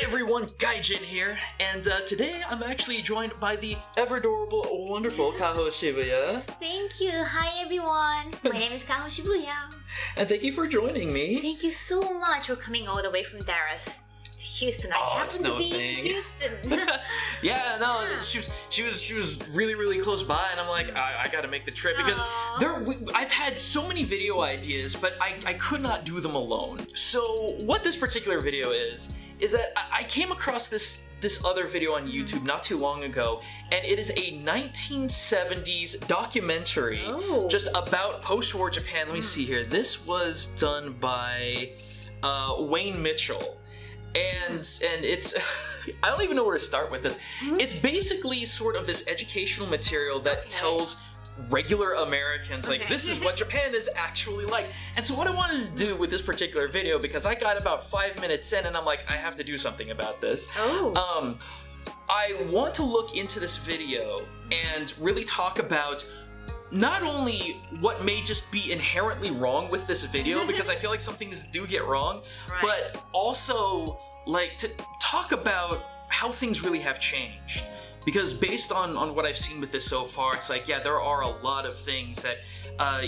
everyone, Gaijin here, and today I'm actually joined by the ever-adorable, wonderful Kaho Shibuya. Thank you. Hi everyone. My name is Kaho Shibuya. And thank you for joining me. Thank you so much for coming all the way from Dallas to Houston. I happen to be in Houston. Yeah, no, she was really close by, and I'm like, I gotta make the trip because I've had so many video ideas, but I could not do them alone. So what this particular video is that I came across this other video on YouTube not too long ago, and it is a 1970s documentary just about post-war Japan. Let me see here. This was done by Wayne Mitchell. And it's, I don't even know where to start with this. It's basically sort of this educational material that tells regular Americans, like, this is what Japan is actually like. And so what I wanted to do with this particular video, because I got about 5 minutes in and I'm like, I have to do something about this. I want to look into this video and really talk about not only what may just be inherently wrong with this video, because I feel like some things do get wrong, but also like to talk about how things really have changed. Because based on what I've seen with this so far, it's like, yeah, there are a lot of things that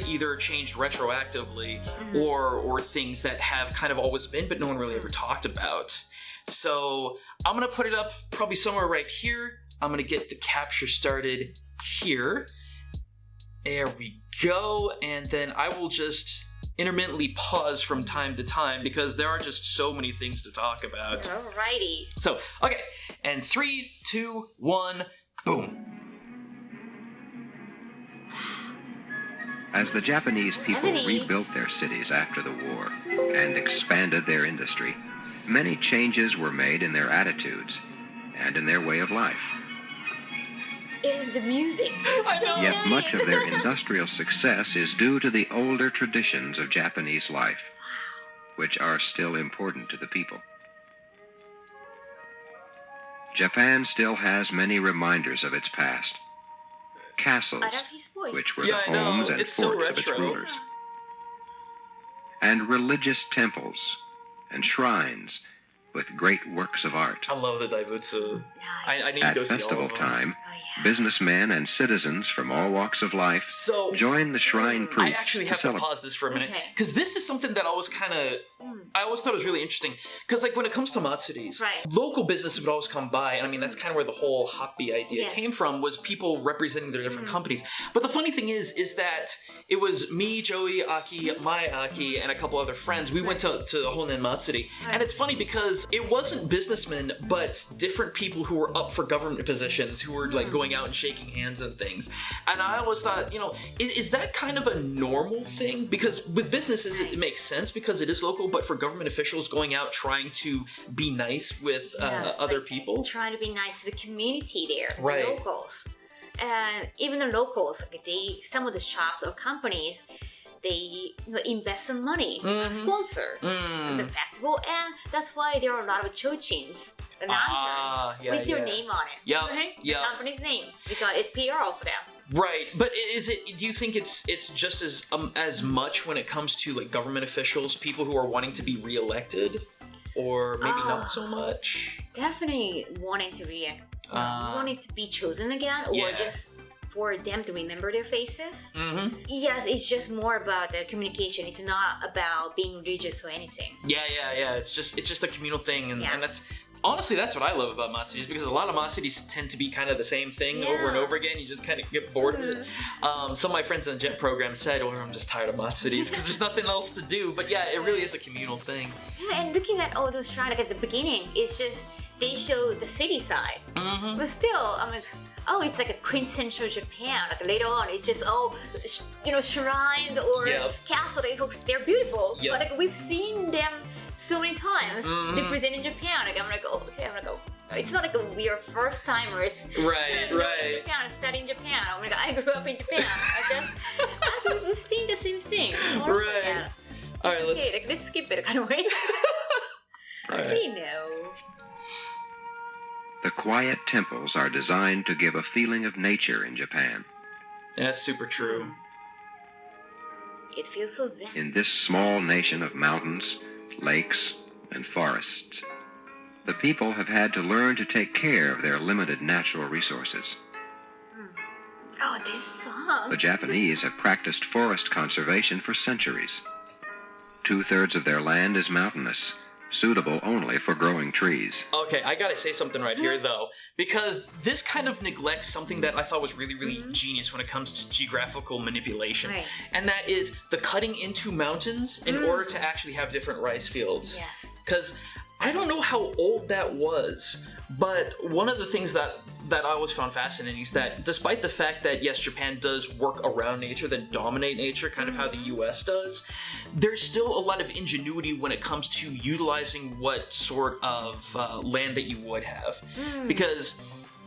either changed retroactively or things that have kind of always been, but no one really ever talked about. So I'm gonna put it up probably somewhere right here. I'm gonna get the capture started here. There we go, and then I will just intermittently pause from time to time because there are just so many things to talk about. Alrighty. So, okay, and 3, 2, 1, boom. As the Japanese people rebuilt their cities after the war and expanded their industry, many changes were made in their attitudes and in their way of life. The music. I know. Yet much of their industrial success is due to the older traditions of Japanese life, which are still important to the people. Japan still has many reminders of its past. Castles, which were the homes and forts of its rulers. And religious temples and shrines with great works of art. I love the Daibutsu. I need to go see all of them. At festival time, businessmen and citizens from all walks of life join the shrine priests. I actually have to pause this for a minute, because this is something that I always I always thought was really interesting. Because like when it comes to matsuris, local businesses would always come by, and I mean that's kind of where the whole happy idea came from, was people representing their different companies. But the funny thing is that it was me, Joey, Aki, my Aki, and a couple other friends. We went to the Honen Matsuri, and it's funny because it wasn't businessmen, but different people who were up for government positions who were like going out and shaking hands and things. And I always thought, you know, is that kind of a normal thing? Because with businesses it makes sense because it is local, but for government officials going out trying to be nice with other people, trying to be nice to the community there, the locals, and even the locals, like some of the shops or companies, they invest some money, sponsor the festival, and that's why there are a lot of chojins, lanterns with their name on it. The company's name, because it's PR for them. Right, but do you think it's just as much when it comes to like government officials, people who are wanting to be reelected, or maybe not so much? Definitely wanting to wanting to be chosen again, or just for them to remember their faces. Yes, it's just more about the communication. It's not about being religious or anything. Yeah. It's just a communal thing, and that's honestly that's what I love about matsuris, because a lot of matsuris tend to be kind of the same thing over and over again. You just kind of get bored of it. Some of my friends in the JET program said, "Oh, I'm just tired of matsuris because there's nothing else to do." But yeah, it really is a communal thing. Yeah, and looking at all those shrines, like at the beginning, it's just they show the city side, but still, I'm like, oh, it's like a quintessential Japan. Like later on, it's just shrines or castles. They're beautiful, but like we've seen them so many times representing Japan. Like I'm like, it's not like we are first timers. Right. Japan, studying Japan. Oh my god, I grew up in Japan. We've seen the same thing. Right. All right, let's skip it kind of way. All right. We know. The quiet temples are designed to give a feeling of nature in Japan. That's super true. It feels so zen. In this small nation of mountains, lakes, and forests, the people have had to learn to take care of their limited natural resources. Oh, this song. The Japanese have practiced forest conservation for centuries. 2/3 of their land is mountainous, suitable only for growing trees. Okay, I gotta say something right here, though, because this kind of neglects something that I thought was really, really genius when it comes to geographical manipulation. Right. And that is the cutting into mountains in order to actually have different rice fields. Yes. Because I don't know how old that was, but one of the things that I always found fascinating is that despite the fact that, yes, Japan does work around nature, then dominate nature, kind of how the US does, there's still a lot of ingenuity when it comes to utilizing what sort of land that you would have. Because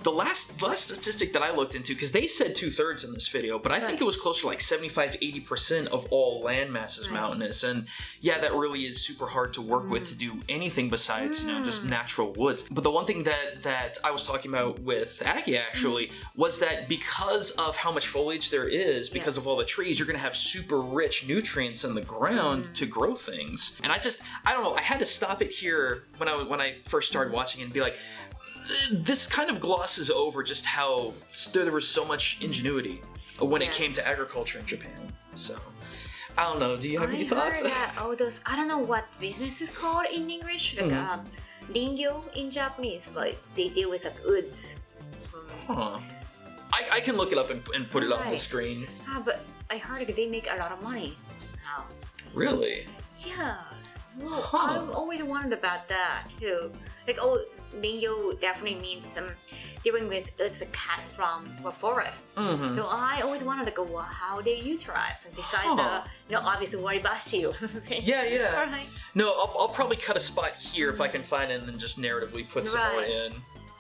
the last statistic that I looked into, because they said 2/3 in this video, but I think it was closer to like 75-80% of all land mass is mountainous, and yeah, that really is super hard to work with to do anything besides, you know, just natural woods. But the one thing that I was talking about with Aki actually was that because of how much foliage there is, because of all the trees, you're gonna have super rich nutrients in the ground to grow things. And I don't know, I had to stop it here when I first started watching it and be like, this kind of glosses over just how there was so much ingenuity when it came to agriculture in Japan. So, I don't know. Do you have any thoughts? I heard that all those, I don't know what business is called in English, like ringyo in Japanese, but they deal with like woods. Huh. I can look it up and put it up on the screen. But I heard like, they make a lot of money now. Really? Yes. Well, I've always wondered about that too. Like, ringyo definitely means dealing with it's a cat from the forest. So I always wondered like, well, how they utilize besides the, you know, obviously waribashi or something. Yeah. Right. No, I'll probably cut a spot here if I can find it, and then just narratively put some more in.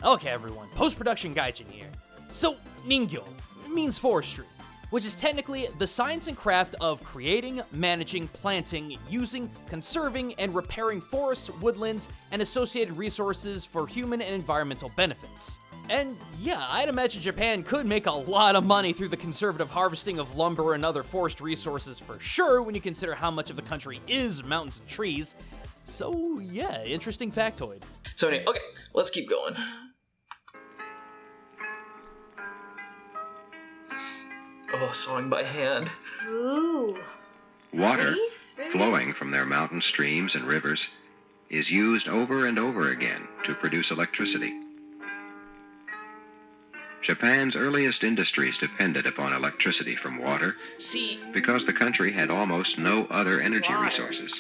Okay, everyone, post-production Gaijin here. So, ningyo means forestry, which is technically the science and craft of creating, managing, planting, using, conserving, and repairing forests, woodlands, and associated resources for human and environmental benefits. And yeah, I'd imagine Japan could make a lot of money through the conservative harvesting of lumber and other forest resources for sure when you consider how much of the country is mountains and trees. So yeah, interesting factoid. So anyway, okay, let's keep going. Oh, sawing by hand. Ooh. Water, Really? flowing from their mountain streams and rivers, is used over and over again to produce electricity. Japan's earliest industries depended upon electricity from water because the country had almost no other energy resources.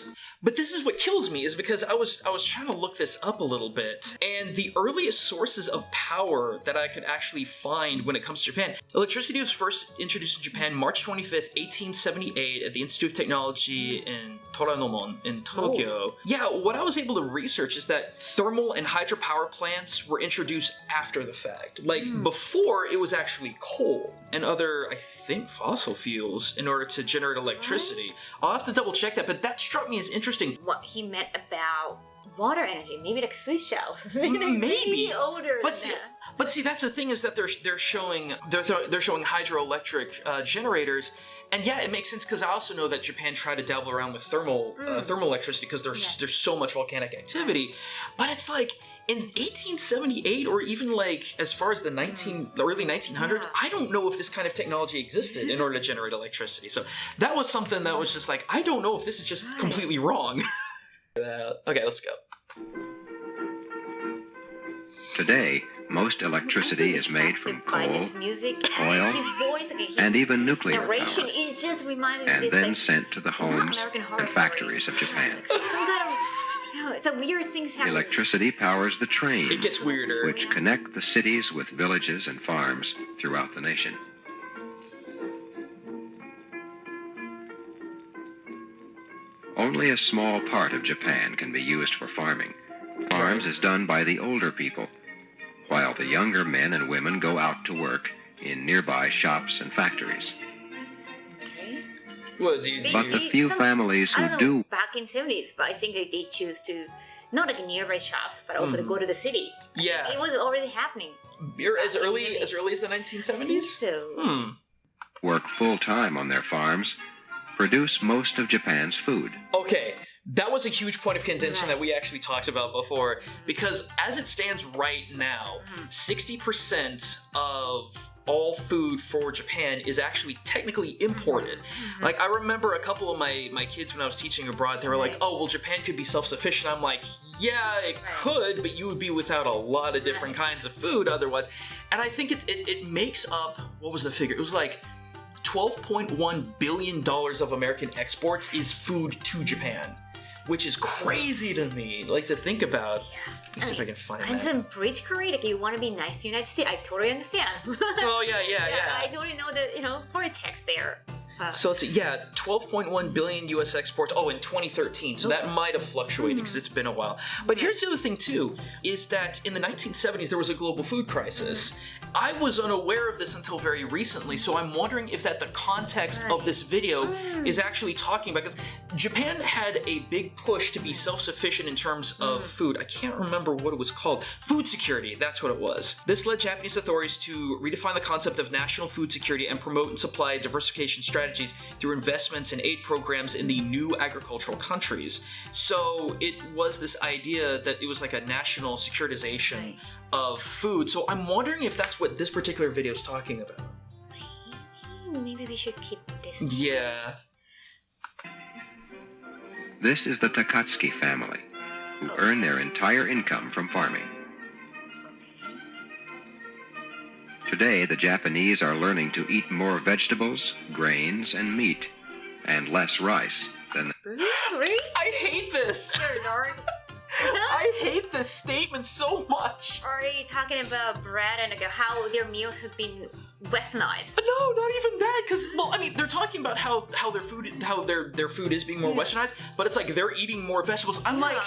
But this is what kills me, is because I was trying to look this up a little bit, and the earliest sources of power that I could actually find when it comes to Japan, electricity was first introduced in Japan March 25th, 1878 at the Institute of Technology in Toranomon in Tokyo. Yeah, what I was able to research is that thermal and hydropower plants were introduced after the fact. Like, before, it was actually coal and other, I think, fossil fuels in order to generate electricity. I'll have to double check that, but that struck me as interesting. What he meant about water energy, maybe like Swiss shells. Maybe older but than that. But see, that's the thing, is that they're showing hydroelectric generators, and yeah, it makes sense because I also know that Japan tried to dabble around with thermal electricity because there's so much volcanic activity, but it's like in 1878 or even like as far as the early 1900s, I don't know if this kind of technology existed in order to generate electricity. So that was something that was just like, I don't know if this is just completely wrong. Okay, let's go. Today, most electricity is made from coal, oil, and even nuclear power, narration is just reminding me of and this, then like, sent to the homes American Horror and Story. factories of Japan. Like some kind of, you know, it's a weird things happen. Electricity powers the trains, It gets weirder. which connect the cities with villages and farms throughout the nation. Only a small part of Japan can be used for farming. Farms is done by the older people, while the younger men and women go out to work in nearby shops and factories. Okay. Well, do you, But the few families I who don't know, do back in 70s, but I think they choose to not like nearby shops, but also to go to the city. yeah, It was already happening. as early as the I think 1970s. so. work full-time on their farms produce most of Japan's food. Okay, That was a huge point of contention that we actually talked about before, because as it stands right now, 60% of all food for Japan is actually technically imported. Like, I remember a couple of my kids when I was teaching abroad, they were like, oh, well, Japan could be self-sufficient. I'm like, yeah, it could, but you would be without a lot of different kinds of food otherwise. And I think it makes up, what was the figure? It was like $12.1 billion of American exports is food to Japan, which is crazy to me, like, to think about. Yes. Let me see if I can find and that. some politically, like, you want to be nice to the United States, I totally understand. Oh, yeah. I don't know the, politics there. So it's, 12.1 billion U.S. exports, in 2013, so that might have fluctuated because it's been a while. But here's the other thing, too, is that in the 1970s, there was a global food crisis. I was unaware of this until very recently, so I'm wondering if that the context of this video is actually talking about, because Japan had a big push to be self-sufficient in terms of food. I can't remember what it was called. Food security, that's what it was. This led Japanese authorities to redefine the concept of national food security and promote and supply diversification strategies through investments and aid programs in the new agricultural countries. So it was this idea that it was like a national securitization of food. So I'm wondering if that's what this particular video is talking about. Maybe we should keep this. Yeah. This is the Takatsuki family, who earn their entire income from farming. Today, the Japanese are learning to eat more vegetables, grains, and meat, and less rice than... Really? I hate this! I hate this statement so much. Are they talking about bread and like how their meals have been westernized? No, not even that. Because, well, I mean, they're talking about how their food is being more westernized, but it's like they're eating more vegetables. I'm like,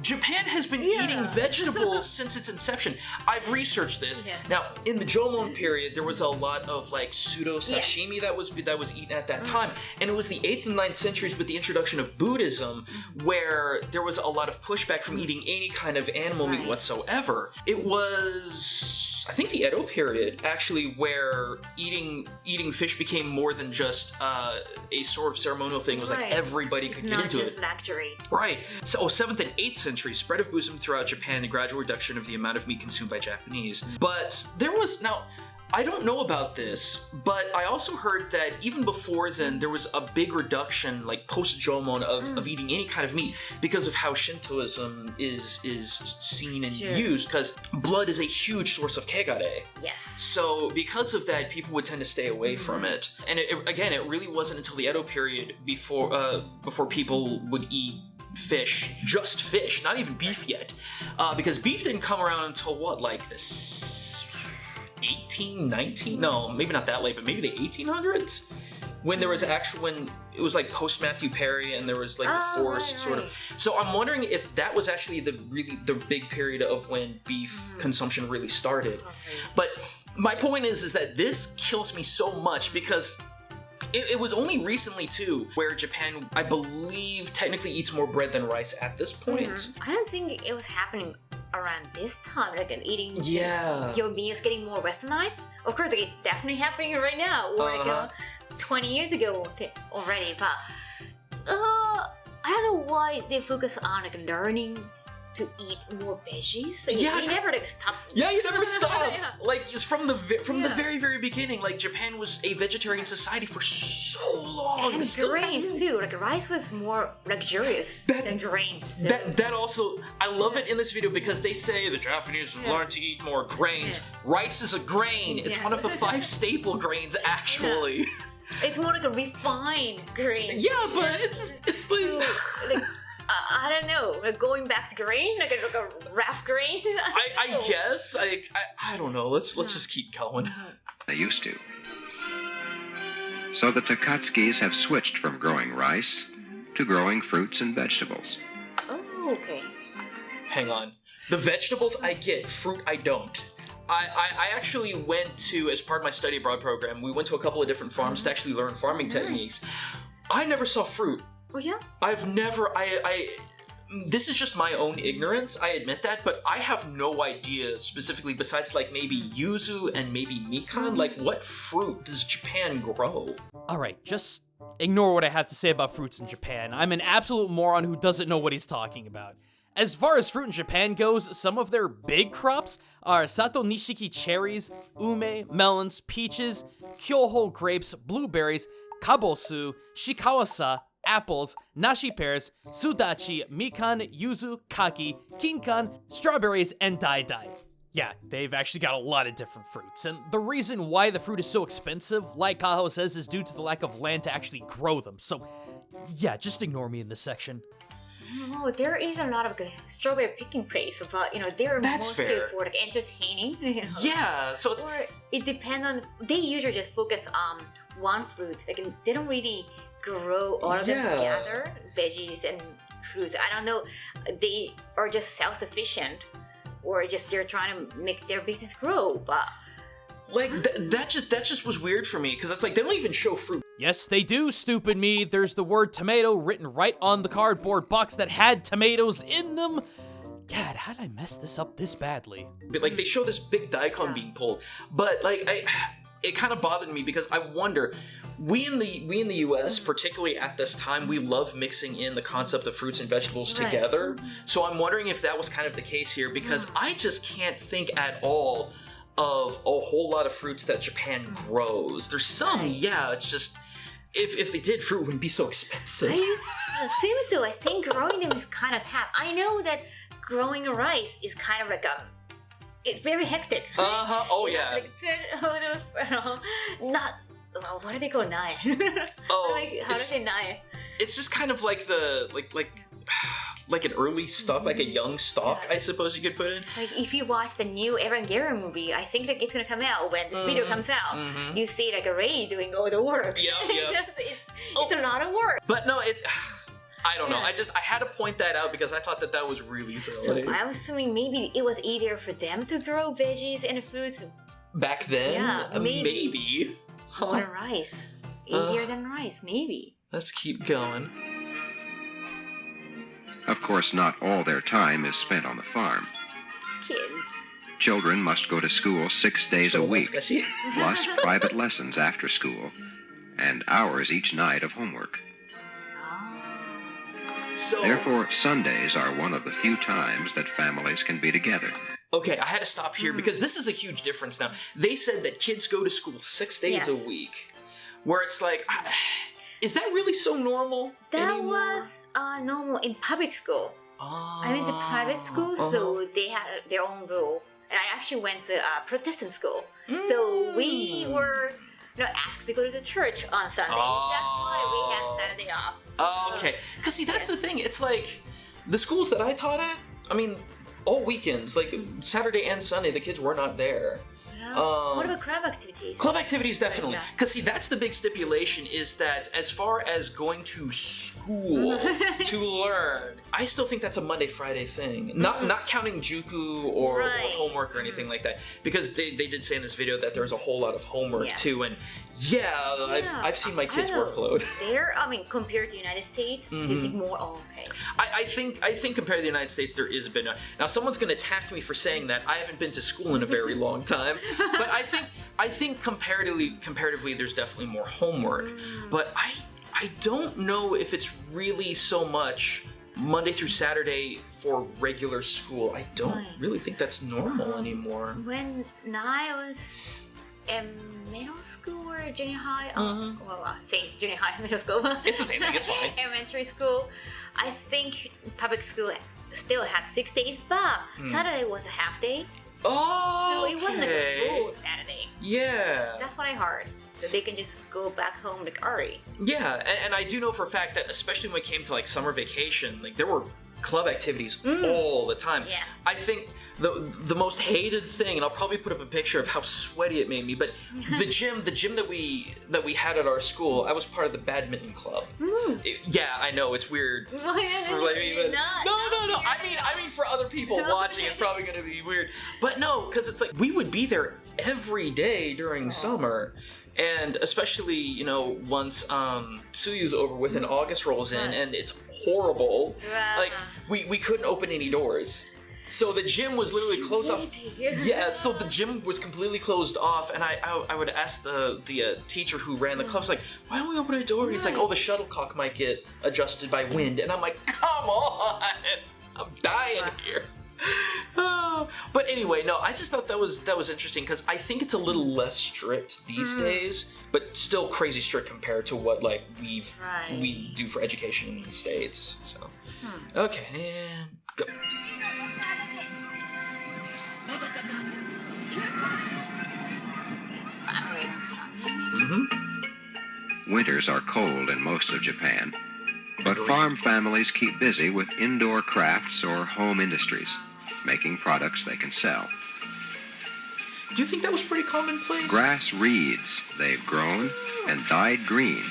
Japan has been eating vegetables since its inception. I've researched this. Now, in the Jomon period, there was a lot of like pseudo sashimi that was eaten at that time, and it was the 8th and 9th centuries with the introduction of Buddhism where there was a lot of pushback from eating any kind of animal meat whatsoever. It was, I think, the Edo period actually where eating fish became more than just a sort of ceremonial thing. It was like everybody could get into it. Not just luxury. Right. So 7th and 8th century, spread of Buddhism throughout Japan, the gradual reduction of the amount of meat consumed by Japanese. But there was, now, I don't know about this, but I also heard that even before then, there was a big reduction, like post-Jomon, of eating any kind of meat because of how Shintoism is seen and used, because blood is a huge source of kegare. Yes. So because of that, people would tend to stay away from it. And it really wasn't until the Edo period before people would eat fish, just fish, not even beef yet, because beef didn't come around until what, like this 1819? No, maybe not that late, but maybe the 1800s, when there was when it was like post Matthew Perry and there was like the forced sort of. So I'm wondering if that was actually the big period of when beef consumption really started. But my point is that this kills me so much because it was only recently, too, where Japan, I believe, technically eats more bread than rice at this point. I don't think it was happening around this time, like eating your meals getting more westernized. Of course, like, it's definitely happening right now, or like 20 years ago already. But I don't know why they focus on like learning to eat more veggies. Like, you never like stopped. Yeah, you never stopped. Like, it's from the very, very beginning. Like, Japan was a vegetarian society for so long. And grains too. Like, rice was more luxurious than grains. So. That also, I love it in this video because they say the Japanese learned to eat more grains. Rice is a grain. It's one of the 5 staple grains, actually. It's more like a refined grain. Yeah, but it's like I don't know, like going back to grain, like a rough grain. I guess. I don't know. Let's just keep going. They used to. So the Takatsukis have switched from growing rice to growing fruits and vegetables. Oh, okay. Hang on. The vegetables I get, fruit I don't. I actually went to, as part of my study abroad program, we went to a couple of different farms to actually learn farming techniques. I never saw fruit. Oh yeah? I've never, this is just my own ignorance, I admit that, but I have no idea specifically besides like maybe yuzu and maybe mikan, like what fruit does Japan grow? Alright, just ignore what I have to say about fruits in Japan. I'm an absolute moron who doesn't know what he's talking about. As far as fruit in Japan goes, some of their big crops are Sato Nishiki cherries, ume, melons, peaches, Kyoho grapes, blueberries, kabosu, shikawasa, apples, nashi pears, sudachi, mikan, yuzu, kaki, kinkan, strawberries, and dai-dai. Yeah, they've actually got a lot of different fruits, and the reason why the fruit is so expensive, like Kaho says, is due to the lack of land to actually grow them, so yeah, just ignore me in this section. Oh, there is a lot of strawberry picking place, but they're That's mostly fair. for like entertaining. Yeah, so it's... Or it depends on. They usually just focus on one fruit. Like they don't really grow all of them together, veggies and fruits. I don't know. They are just self-sufficient, or just they're trying to make their business grow. But Like, that just was weird for me, because it's like, they don't even show fruit. Yes, they do, stupid me. There's the word tomato written right on the cardboard box that had tomatoes in them. God, how did I mess this up this badly? But, like, they show this big daikon being pulled. But, like, it kind of bothered me, because I wonder, we in the US, particularly at this time, we love mixing in the concept of fruits and vegetables together. So I'm wondering if that was kind of the case here, because I just can't think at all of a whole lot of fruits that Japan grows. There's some, yeah, it's just, if they did, fruit wouldn't be so expensive. I assume so. I think growing them is kind of tough. I know that growing rice is kind of like it's very hectic. Oh yeah. Like put all those, not. What do they call nae? Oh, like, how do they nae? It's just kind of like the like an early stalk, like a young stalk, I suppose you could put in. Like if you watch the new Evangelion movie, I think that it's gonna come out when this video comes out. You see like a Rei doing all the work. Yeah. It's a lot of work. But no, I don't know. I had to point that out because I thought that was really silly. So I'm assuming maybe it was easier for them to grow veggies and fruits Back then, Yeah, maybe. Huh. on rice. Easier than rice, maybe. Let's keep going. Of course, not all their time is spent on the farm. Kids. Children must go to school 6 days a week, Discussion. plus private lessons after school, and hours each night of homework. So Therefore, Sundays are one of the few times that families can be together. okay, I had to stop here because this is a huge difference now. They said that kids go to school 6 days a Yes. week, where it's like, is that really so normal? That anymore? was normal in public school. I went to private school, Uh-huh. so they had their own rule. And I actually went to Protestant school. So we were asked to go to the church on Sunday. That's why we had Saturday off. Oh, okay. Because see, that's the thing. It's like, the schools that I taught at, I mean, all weekends, like Saturday and Sunday, the kids were not there. What about club activities? Club activities, definitely. Yeah. Because see, that's the big stipulation, is that as far as going to school to learn, I still think that's a Monday, Friday thing. Not counting juku or Right. homework or anything like that. Because they did say in this video that there's a whole lot of homework Yes. too. And I've seen my kids' I don't know. workload. There, compared to the United States, is it more okay? I think compared to the United States, there is a bit. Now, someone's going to attack me for saying that. I haven't been to school in a very long time, but I think comparatively, there's definitely more homework. But I don't know if it's really so much Monday through Saturday for regular school. I don't really think that's normal anymore. When I was in middle school or junior high, say junior high, middle school. It's the same thing. It's fine. Elementary school, I think public school still had 6 days, but Saturday was a half day. Oh, So it wasn't like a full Saturday. Yeah. That's what I heard. That they can just go back home like early. Yeah, and I do know for a fact that especially when it came to like summer vacation, like there were club activities all the time. Yes. I think the most hated thing, and I'll probably put up a picture of how sweaty it made me, but the gym that we had at our school, I was part of the badminton club. Yeah, I know it's weird. For like me, but no. I mean for other people watching, it's probably gonna be weird. But no, because it's like we would be there every day during summer. And especially, you know, once Tsuyu's over with and August rolls in and it's horrible. Like, we couldn't open any doors. So the gym was literally closed off. Yeah, so the gym was completely closed off, and I would ask the teacher who ran the club, like, why don't we open a door? He's like, oh, the shuttlecock might get adjusted by wind. And I'm like, come on! I'm dying here. But anyway, no, I just thought that was interesting because I think it's a little less strict these days, but still crazy strict compared to what like we do for education in the States. So, okay, and go. It's family on Sunday, maybe? Winters are cold in most of Japan, but farm families keep busy with indoor crafts or home industries, making products they can sell. Do you think that was pretty commonplace? Grass reeds they've grown and dyed green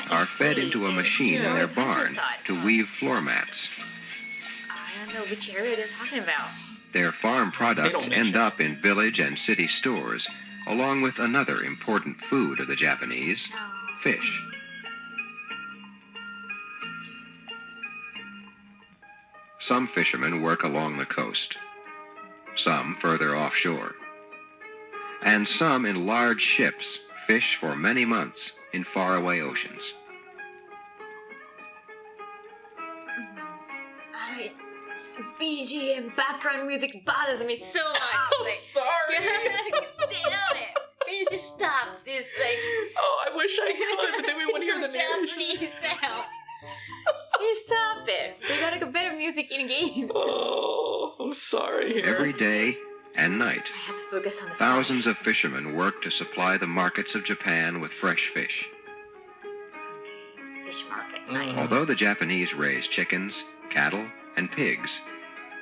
are fed into a machine in their barn to weave floor mats. I don't know which area they're talking about. Their farm products end up in village and city stores, along with another important food of the Japanese, fish. Some fishermen work along the coast, some further offshore, and some in large ships fish for many months in faraway oceans. BGM background music bothers me so much. I'm sorry. Damn it. Can you just stop this, like... Oh, I wish I could, but then we wouldn't hear the narration. Japanese sound. Can you stop it? We gotta get better music in games. Oh, I'm sorry. Every day and night, I have to focus on the thousands of fishermen work to supply the markets of Japan with fresh fish. fish market. Nice. Although the Japanese raise chickens, cattle, and pigs,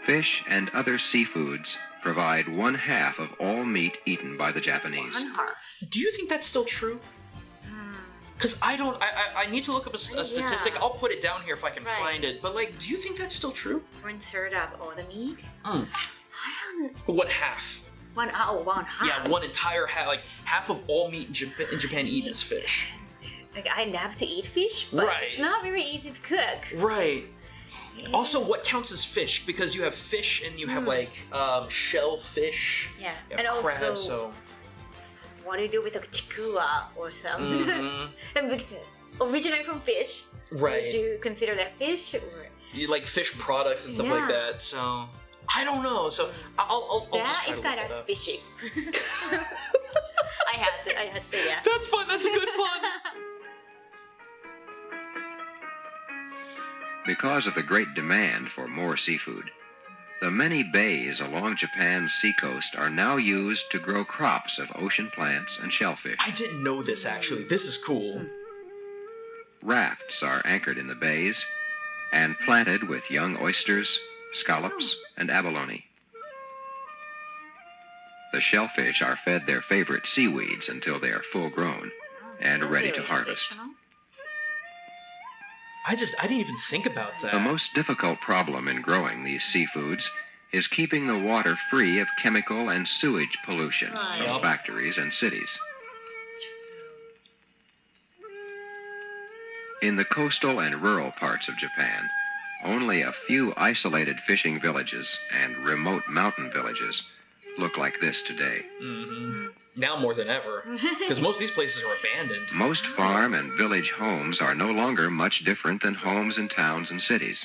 fish and other seafoods provide 1/2 of all meat eaten by the Japanese. 1/2. Do you think that's still true? Because I don't, I need to look up a statistic. I'll put it down here if I can find it. But like, do you think that's still true? 1/3 of all the meat? I don't... What half? 1/2. Yeah, one entire half, like half of all meat in Japan eaten is fish. Like, I love to eat fish, but it's not very easy to cook. Right. Also, what counts as fish? Because you have fish and you have like shellfish. Yeah, and crab, also, so what do you do with like chikua or something? Because originally from fish. Right. Would you consider that fish? Or... You like fish products and stuff like that. So I don't know. So I'll just try to look it up. That is kind of fishy. I had to say that. That's fun. That's a good pun. Because of the great demand for more seafood, the many bays along Japan's seacoast are now used to grow crops of ocean plants and shellfish. I didn't know this, actually. This is cool. Rafts are anchored in the bays and planted with young oysters, scallops, and abalone. The shellfish are fed their favorite seaweeds until they are full grown and ready to harvest. I didn't even think about that. The most difficult problem in growing these seafoods is keeping the water free of chemical and sewage pollution from factories and cities. In the coastal and rural parts of Japan, only a few isolated fishing villages and remote mountain villages look like this today. Now more than ever, because most of these places are abandoned. Most farm and village homes are no longer much different than homes in towns and cities.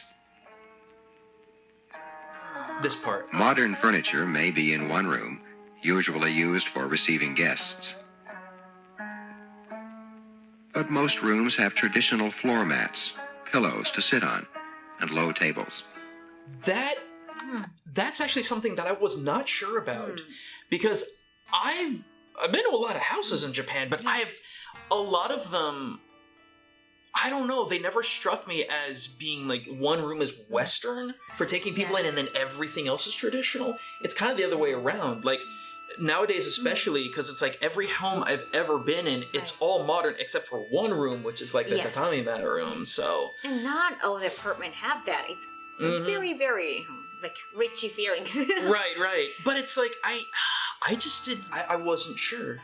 This part. Modern furniture may be in one room, usually used for receiving guests. But most rooms have traditional floor mats, pillows to sit on, and low tables. That's actually something that I was not sure about, because I've been to a lot of houses in Japan, but a lot of them, I don't know, they never struck me as being like one room is Western for taking people in and then everything else is traditional. It's kind of the other way around. Like nowadays, especially, because it's like every home I've ever been in, it's all modern except for one room, which is like the tatami mat room. So, and not all the apartment have that. It's very, very like richy feelings. Right. But it's like I wasn't sure.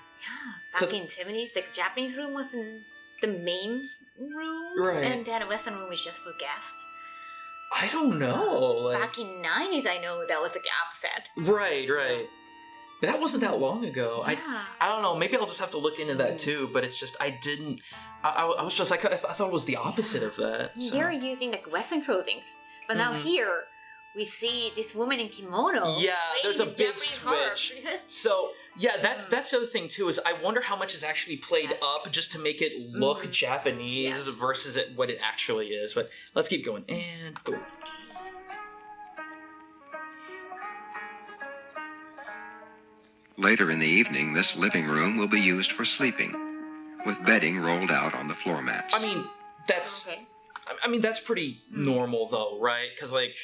Back in 70s, like Japanese room was in the main room, Right. and then the Western room is just for guests. I don't know. Like, Back in 90s, I know that was like the opposite. right. That wasn't that long ago. Yeah. I don't know. Maybe I'll just have to look into that too. But it's just I didn't. I was just like I thought it was the opposite of that. So. They're using like Western clothings, but now here we see this woman in kimono. Yeah, there's a playing big this Japanese switch. harp. So yeah, that's the other thing too. Is I wonder how much is actually played up just to make it look Japanese versus what it actually is. But let's keep going. And Later in the evening, this living room will be used for sleeping, with bedding rolled out on the floor mats. I mean that's Okay. I mean that's pretty normal though, right? Because like.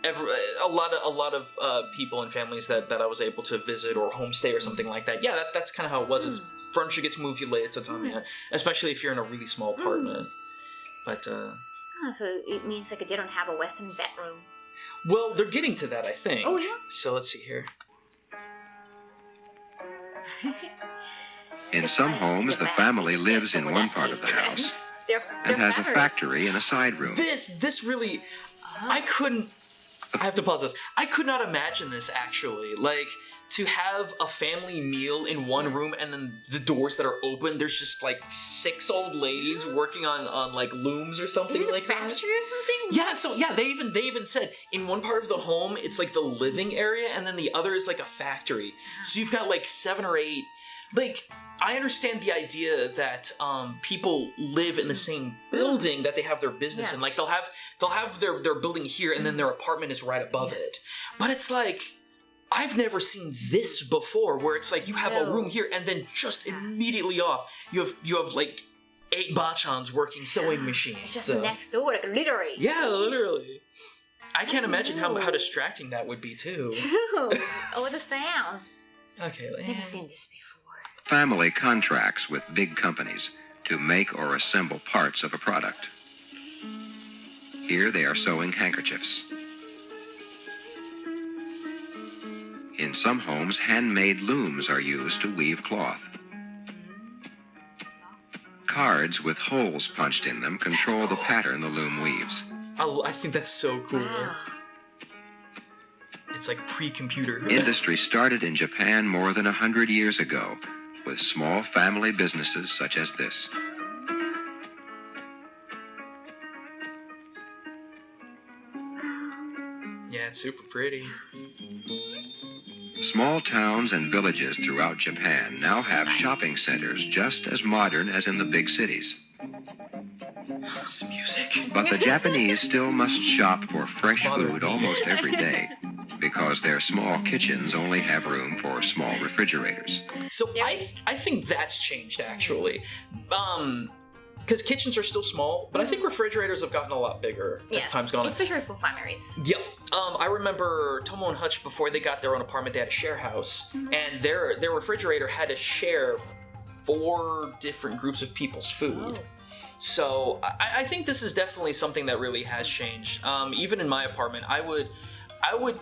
A lot of people and families that I was able to visit or homestay or something like that. Yeah, that's kind of how it was. Is furniture gets moved, you lay it tatami, especially if you're in a really small apartment. But So it means like they don't have a Western bedroom. well, they're getting to that, I think. Oh, yeah? So let's see here. In some homes, the family lives in one part of the house and has a factory in a side room. This really, I have to pause this. I could not imagine this actually. Like to have a family meal in one room and then the doors that are open, there's just like 6 old ladies working on like looms or something like that. Factory or something? Yeah, so yeah, they even said in one part of the home it's like the living area and then the other is like a factory. So you've got like 7 or 8. Like I understand the idea that people live in the same building that they have their business in. Like they'll have their building here and then their apartment is right above it. But it's like I've never seen this before where it's like you have a room here and then just immediately off you have like 8 bachans working sewing machines. It's just next door, like literally. Yeah, literally. I can't imagine how distracting that would be too. All the sounds. Okay, Never seen this before. Family contracts with big companies to make or assemble parts of a product. Here they are sewing handkerchiefs. In some homes, handmade looms are used to weave cloth. Cards with holes punched in them control the pattern the loom weaves. I think that's so cool. Wow. It's like pre-computer. Industry started in Japan more than 100 years ago, with small family businesses such as this. Yeah, it's super pretty. Small towns and villages throughout Japan now have shopping centers just as modern as in the big cities. This music. But the Japanese still must shop for fresh food almost every day, because their small kitchens only have room for small refrigerators. So I think that's changed actually. Because kitchens are still small, but I think refrigerators have gotten a lot bigger as time's gone on. Especially for families. Yep. I remember Tomo and Hutch, before they got their own apartment, they had a share house, and their refrigerator had to share 4 different groups of people's food. Oh. So I think this is definitely something that really has changed. Even in my apartment, I would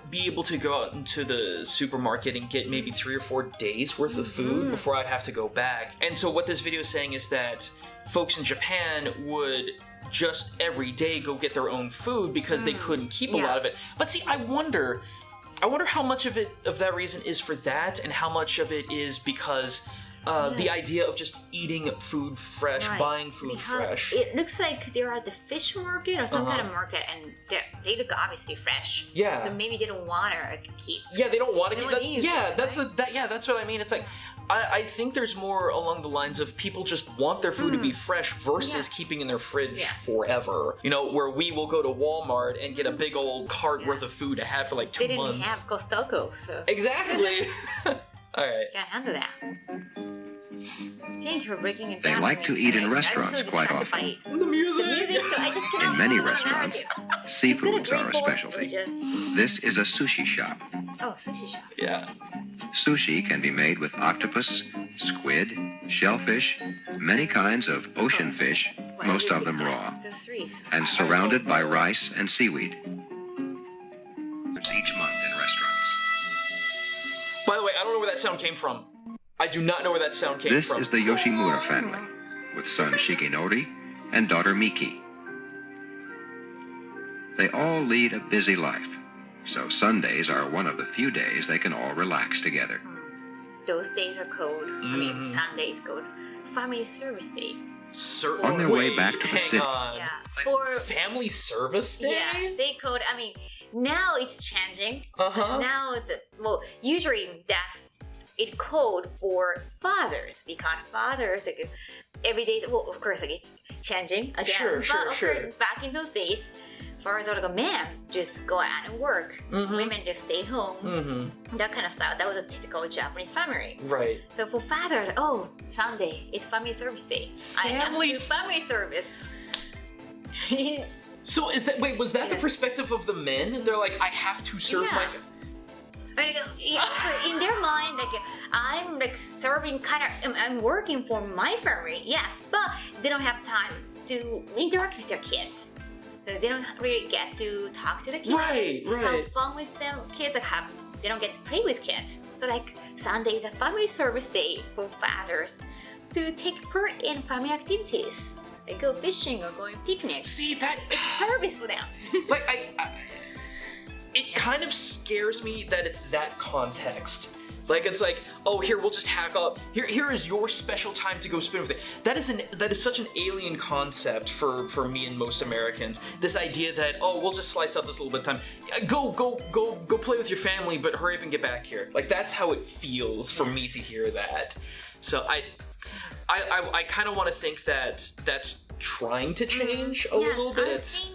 be able to go out into the supermarket and get maybe 3 or 4 days worth of food before I'd have to go back. And so what this video is saying is that folks in Japan would just every day go get their own food because they couldn't keep a lot of it. But see, I wonder how much of that reason is for that and how much of it is because the idea of just eating food fresh, buying food fresh. It looks like they're at the fish market or some kind of market, and they look obviously fresh. Yeah. So maybe they don't want to keep. Yeah, they don't want to keep that. use Yeah, it, that's that's what I mean. It's like I think there's more along the lines of people just want their food to be fresh versus keeping in their fridge forever. You know, where we will go to Walmart and get a big old cart worth of food to have for like 2 They months. didn't have Costco, so Exactly. All right. can't handle that. Thank you for breaking it They down. like to eat in restaurants I'm so quite distracted often. by The music. the music, so I just cannot In many follow the restaurants, narrative. It's got seafoods great are a voice, specialty. but just- This is a sushi shop. Oh, sushi shop. Yeah. Sushi can be made with octopus, squid, shellfish, many kinds of ocean fish, What most is it of them with raw, those threes? and surrounded by rice and seaweed. Each month in restaurants. By the way, I don't know where that sound came from. I do not know where that sound came This from. is the Yoshimura family, with son Shigenori and daughter Miki. They all lead a busy life, so Sundays are one of the few days they can all relax together. Those days are called, I mean, Sunday is called Family Service Day. On their way back to the hang city. on. Yeah. Like, For Family Service Day? yeah, they called. I mean, now it's changing. Uh-huh. Now, usually that's it called for fathers because fathers like every day. Well, of course, like it's changing again. Sure, but sure, of sure. course, back in those days, fathers are like a man just go out and work. Women just stay home. Mm-hmm. That kind of style. That was a typical Japanese family. Right. So for fathers, oh, Sunday, it's family service day. I have to do family service. So was that the perspective of the men? They're like, I have to serve my family. I mean, yeah, so in their mind, like I'm like serving I'm working for my family, yes, but they don't have time to interact with their kids. So they don't really get to talk to the kids, Right. have fun with them. Kids they don't get to play with kids. So like Sunday is a family service day for fathers to take part in family activities, like go fishing or going picnics. See that? It's service for them. Like it kind of scares me that it's that context. Like it's like, oh, here we'll just hack up. Here is your special time to go spend with it. That is such an alien concept for me and most Americans. This idea that, oh, we'll just slice out this little bit of time. Go play with your family, but hurry up and get back here. Like that's how it feels for me to hear that. So I kind of want to think that that's trying to change a little bit. I've seen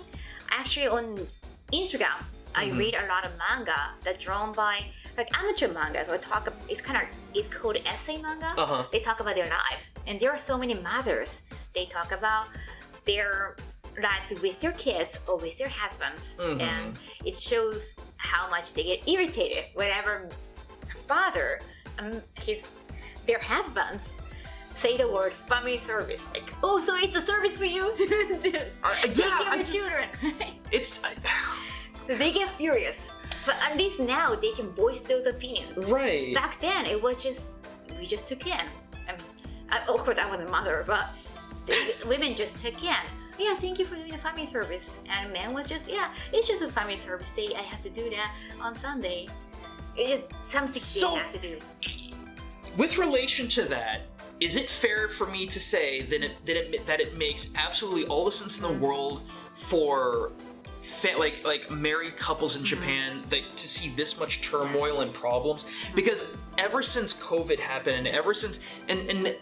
actually on Instagram. I read a lot of manga that's drawn by like amateur manga. So it's called essay manga. They talk about their life, and there are so many mothers. They talk about their lives with their kids or with their husbands, and it shows how much they get irritated whenever father, their husbands say the word family service. Like, oh, so it's a service for you? Take care of the children. They get furious, but at least now they can voice those opinions. Right. Back then, it was we just took in. Of course, I wasn't a mother, but women just took in. Yeah, thank you for doing the family service. And men was just, yeah, it's just a family service day. I have to do that on Sunday. It's something they have to do. With relation to that, is it fair for me to say that it makes absolutely all the sense in the world for like married couples in Japan to see this much turmoil and problems? Because ever since COVID happened, and ever since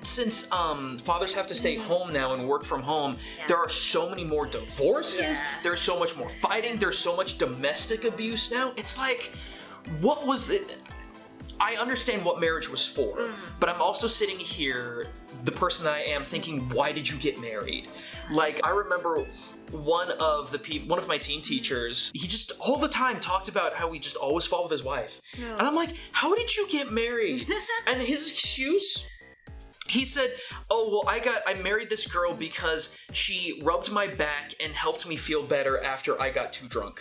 since fathers have to stay home now and work from home, there are so many more divorces. There's so much more fighting. There's so much domestic abuse now. It's like, what was it? I understand what marriage was for, but I'm also sitting here, the person that I am, thinking, why did you get married? Like, I remember one of my teen teachers, he just all the time talked about how he just always fought with his wife. And I'm like, how did you get married? And his excuse, he said, oh, well, I married this girl because she rubbed my back and helped me feel better after I got too drunk.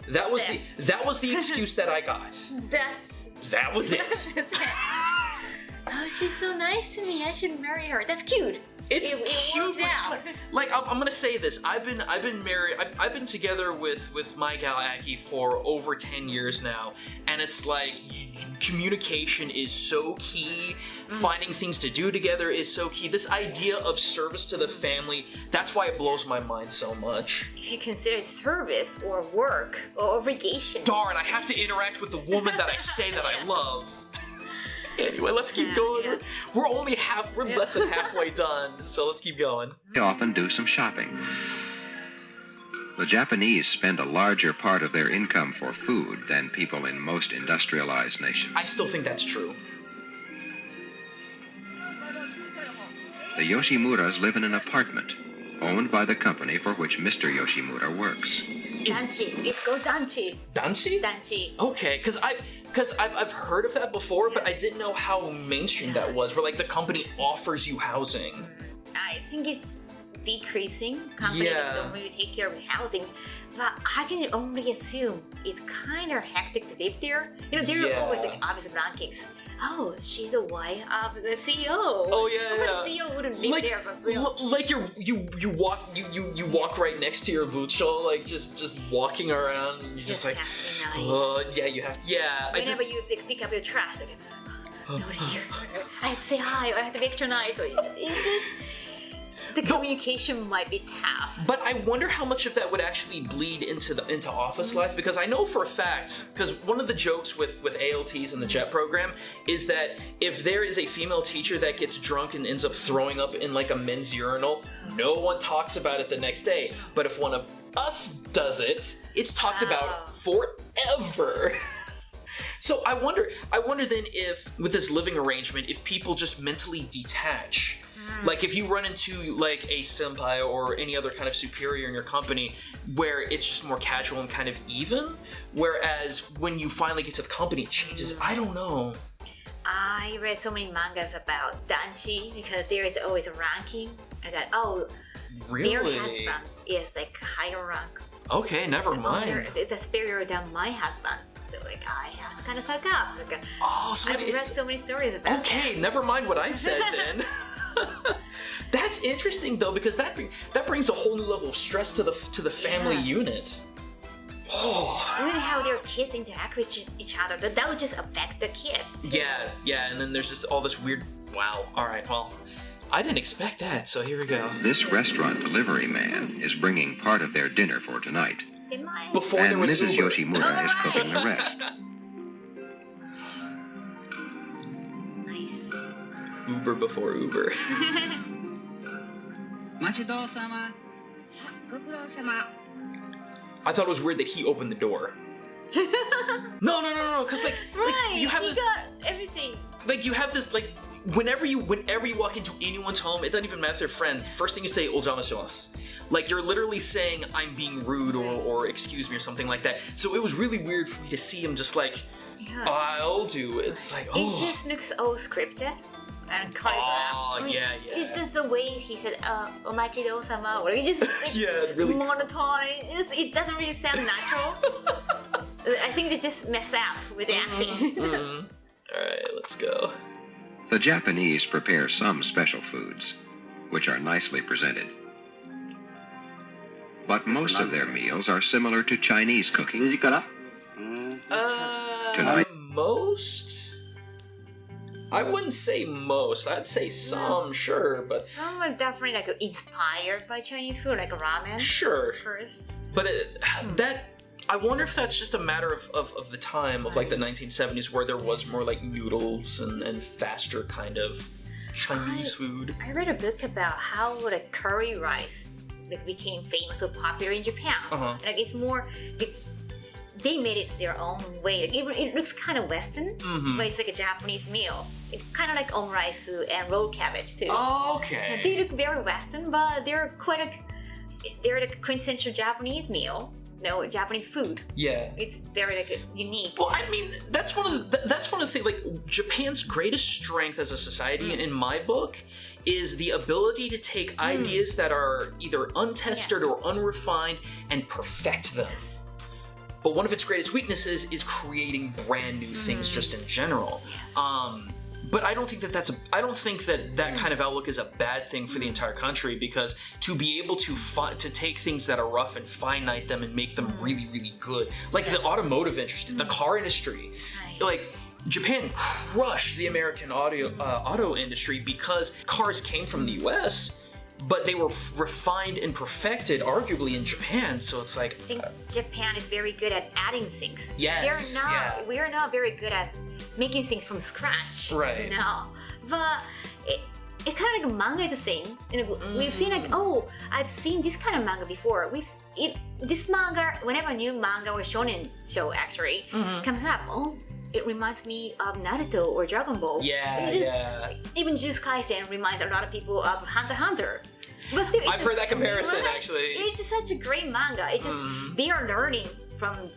That was the excuse that I got. That was it. Oh, she's so nice to me. I should marry her. That's cute. It cute. Worked out. Like I'm gonna say this. I've been married. I've been together with my gal Aki for over 10 years now, and it's like communication is so key. Finding things to do together is so key. This idea of service to the family, that's why it blows my mind so much. If you consider service or work or obligation. Darn, I have to interact with the woman that I say that I love. Anyway, let's keep going. Yeah. We're less than halfway done, so let's keep going. They often do some shopping. The Japanese spend a larger part of their income for food than people in most industrialized nations. I still think that's true. The Yoshimuras live in an apartment owned by the company for which Mr. Yoshimura works. Danchi. It's called danchi. Danchi? Danchi. Okay, because I've heard of that before, but I didn't know how mainstream that was, where like the company offers you housing. I think it's decreasing. Companies don't really take care of housing. But I can only assume it's kind of hectic to live there. You know, there are always like obvious rankings. Oh, she's a wife of the CEO. Oh yeah, but the CEO wouldn't live there, but real. Like you walk right next to your bucho, like just walking around. And you're just like, nice. Yeah, you have. Yeah. Whenever you pick up your trash, like, nobody here. I have to say hi. I have to be extra nice. So it's just. The communication might be tough. But I wonder how much of that would actually bleed into office life, because I know for a fact, because one of the jokes with ALTs in the JET program is that if there is a female teacher that gets drunk and ends up throwing up in like a men's urinal, no one talks about it the next day. But if one of us does it, it's talked about forever. So I wonder then if, with this living arrangement, if people just mentally detach. Like if you run into like a senpai or any other kind of superior in your company where it's just more casual and kind of even, whereas when you finally get to the company it changes. I don't know. I read so many mangas about danchi because there is always a ranking. I thought, really? Their husband is like higher rank. Okay, never mind. It's superior than my husband. So like I have to kind of suck up. Like, so I've read so many stories about that. Okay, never mind what I said then. That's interesting though, because that brings a whole new level of stress to the family unit. Really how their kids interact with each other, that would just affect the kids too. Yeah, and then there's just all this weird. Wow. All right, well, I didn't expect that, so here we go. This restaurant delivery man is bringing part of their dinner for tonight. Before and there was Mrs. Uber. Yoshimura is cooking the rest. Nice. Uber before Uber. I thought it was weird that he opened the door. No, because like you have he this, got everything. like you have this like whenever you walk into anyone's home, it doesn't even matter if they're friends. The first thing you say, "Ojama like you're literally saying I'm being rude or excuse me or something like that. So it was really weird for me to see him just like, I'll do it. It's like, It just looks all scripted and choreographed. Yeah. It's just the way he said, omachido-sama, or it's just like really monotone. It doesn't really sound natural. I think they just mess up with the acting. Alright, let's go. The Japanese prepare some special foods, which are nicely presented. But most of their meals are similar to Chinese cooking. Tonight. Most? I wouldn't say most. I'd say some, sure, but... Some are definitely like inspired by Chinese food, like ramen. Sure. First. But I wonder if that's just a matter of the time of like the 1970s where there was more like noodles and faster kind of Chinese food. I read a book about how the curry rice like became famous or popular in Japan. Like it's more, they made it their own way. Like it looks kind of Western, but it's like a Japanese meal. It's kind of like omurice and rolled cabbage too. Okay. They look very Western, but they're they're the quintessential Japanese meal. No, Japanese food. Yeah. It's very like unique. Well, I mean, that's one of the things. Like Japan's greatest strength as a society, in my book, is the ability to take ideas that are either untested or unrefined and perfect them. But one of its greatest weaknesses is creating brand new things just in general. But I don't think that kind of outlook is a bad thing for the entire country, because to be able to take things that are rough and finite them and make them really, really good, like the automotive industry, the car industry, like Japan crushed the American auto industry because cars came from the U.S., but they were refined and perfected arguably in Japan. So it's like, I think Japan is very good at adding things. Yes. We're not very good at making things from scratch. Right. No. But it's kind of like manga is the same. And we've seen like, I've seen this kind of manga before. This manga, whenever a new manga or shonen show actually comes up, it reminds me of Naruto or Dragon Ball. Even Jujutsu Kaisen reminds a lot of people of Hunter x Hunter. But still, I've heard that comparison actually. It's such a great manga. It's just they are learning from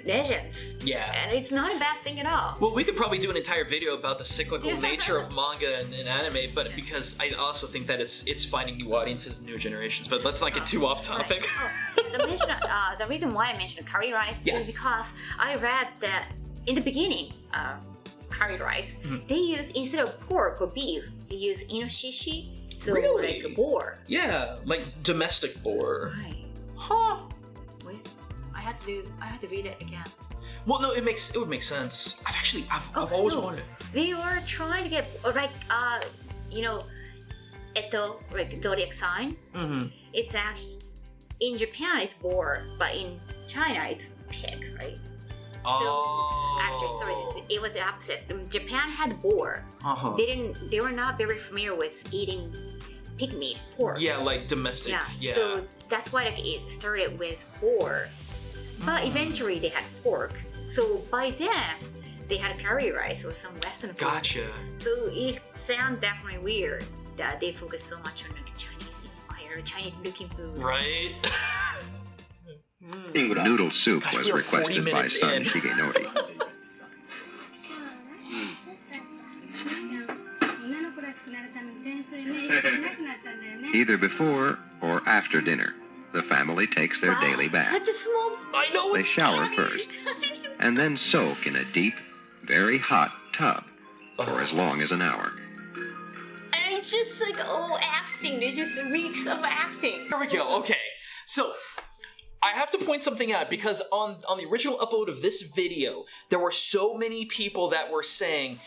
legends. Yeah. And it's not a bad thing at all. Well, we could probably do an entire video about the cyclical nature of manga and anime, but because I also think that it's finding new audiences and new generations. But let's not get too off topic. Right. The reason why I mentioned curry rice is because I read that in the beginning, curry rice, they use, instead of pork or beef, they use inoshishi, so Really? like a boar. Yeah, like domestic boar. Right. Huh. Wait, I had to read it again. Well, no, it would make sense. I've always wanted. They were trying to get like Eto, like zodiac sign. Mm-hmm. It's actually in Japan it's boar, but in China it's pig, right? Oh. Actually, sorry, it was the opposite. Japan had boar. Uh-huh. They were not very familiar with eating pig meat, pork. Yeah, like domestic. Yeah. So that's why like, it started with boar. But eventually they had pork. So by then they had curry rice or some Western food. Gotcha. So it sounds definitely weird that they focus so much on like Chinese inspired, Chinese looking food. Right. Noodle soup Gosh, was we are 40 requested by minutes son in. Shigenori. Either before or after dinner, the family takes their daily bath. Such a small. I know They it's shower tiny. first and then soak in a deep, very hot tub for as long as an hour. And it's just like acting. There's just weeks of acting. Here we go. Okay, so I have to point something out because on the original upload of this video, there were so many people that were saying,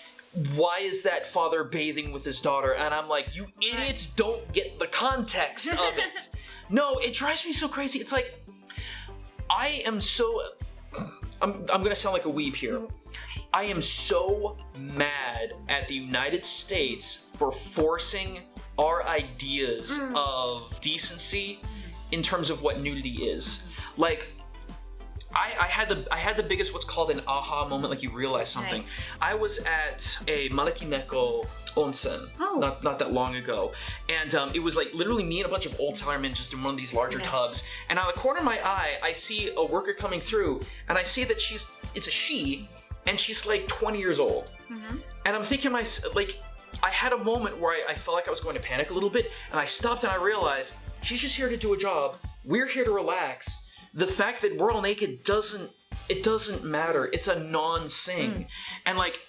why is that father bathing with his daughter? And I'm like, you idiots don't get the context of it. No, it drives me so crazy. It's like, I am so... I'm gonna sound like a weeb here. I am so mad at the United States for forcing our ideas of decency in terms of what nudity is. Like, I had the biggest what's called an aha moment, like you realize something. Right. I was at a Marakineko onsen not that long ago, and it was like literally me and a bunch of old timermen just in one of these larger tubs. And out of the corner of my eye, I see a worker coming through, and I see that it's a she, and she's like 20 years old. And I'm thinking I had a moment where I felt like I was going to panic a little bit, and I stopped and I realized she's just here to do a job. We're here to relax. The fact that we're all naked doesn't matter. It's a non-thing. And like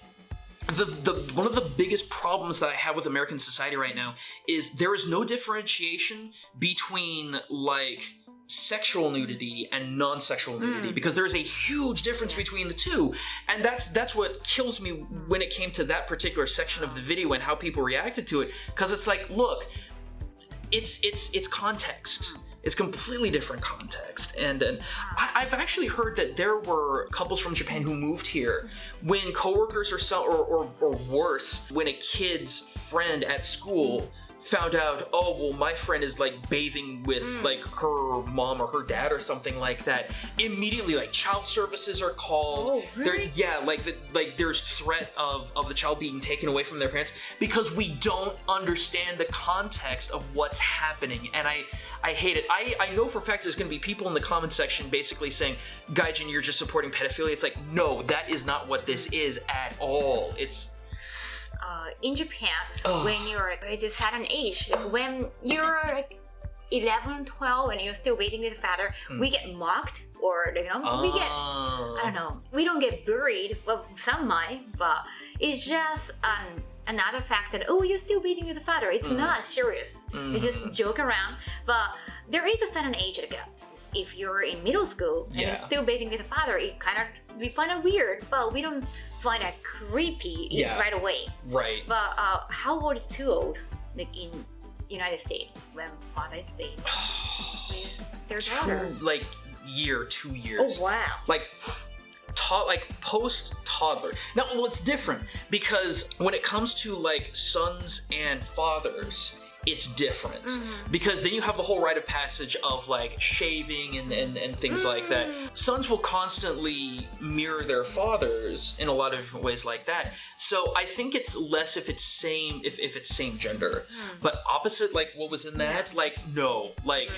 one of the biggest problems that I have with American society right now is there is no differentiation between like sexual nudity and non-sexual nudity, because there's a huge difference between the two. And that's what kills me when it came to that particular section of the video and how people reacted to it, because it's like, look, it's context. It's completely different context. And I've actually heard that there were couples from Japan who moved here when coworkers or worse, when a kid's friend at school found out, oh, well, my friend is like bathing with like her mom or her dad or something like that. Immediately, like child services are called. Oh, really? There's threat of the child being taken away from their parents because we don't understand the context of what's happening. And I hate it. I know for a fact there's going to be people in the comment section basically saying, Gaijin, you're just supporting pedophilia. It's like, no, that is not what this is at all. It's... in Japan, when you're like, at a certain age, when you're like 11, 12, and you're still waiting with the father, we get mocked, or we get, I don't know, we don't get buried, well, some might, but it's just another fact that, oh, you're still waiting with the father. It's not serious. You just joke around, but there is a certain age, like, if you're in middle school and you're still bathing with the father, we find it weird, but we don't find it creepy right away. Right. But how old is too old? Like in United States, when father is bathing with their daughter? 2 years. Oh wow. Like post-toddler. Now, well, it's different because when it comes to like sons and fathers, it's different because then you have the whole rite of passage of like shaving and things like that. Sons will constantly mirror their fathers in a lot of different ways like that. So I think it's less if it's same gender, but opposite, like what was in that, like no, like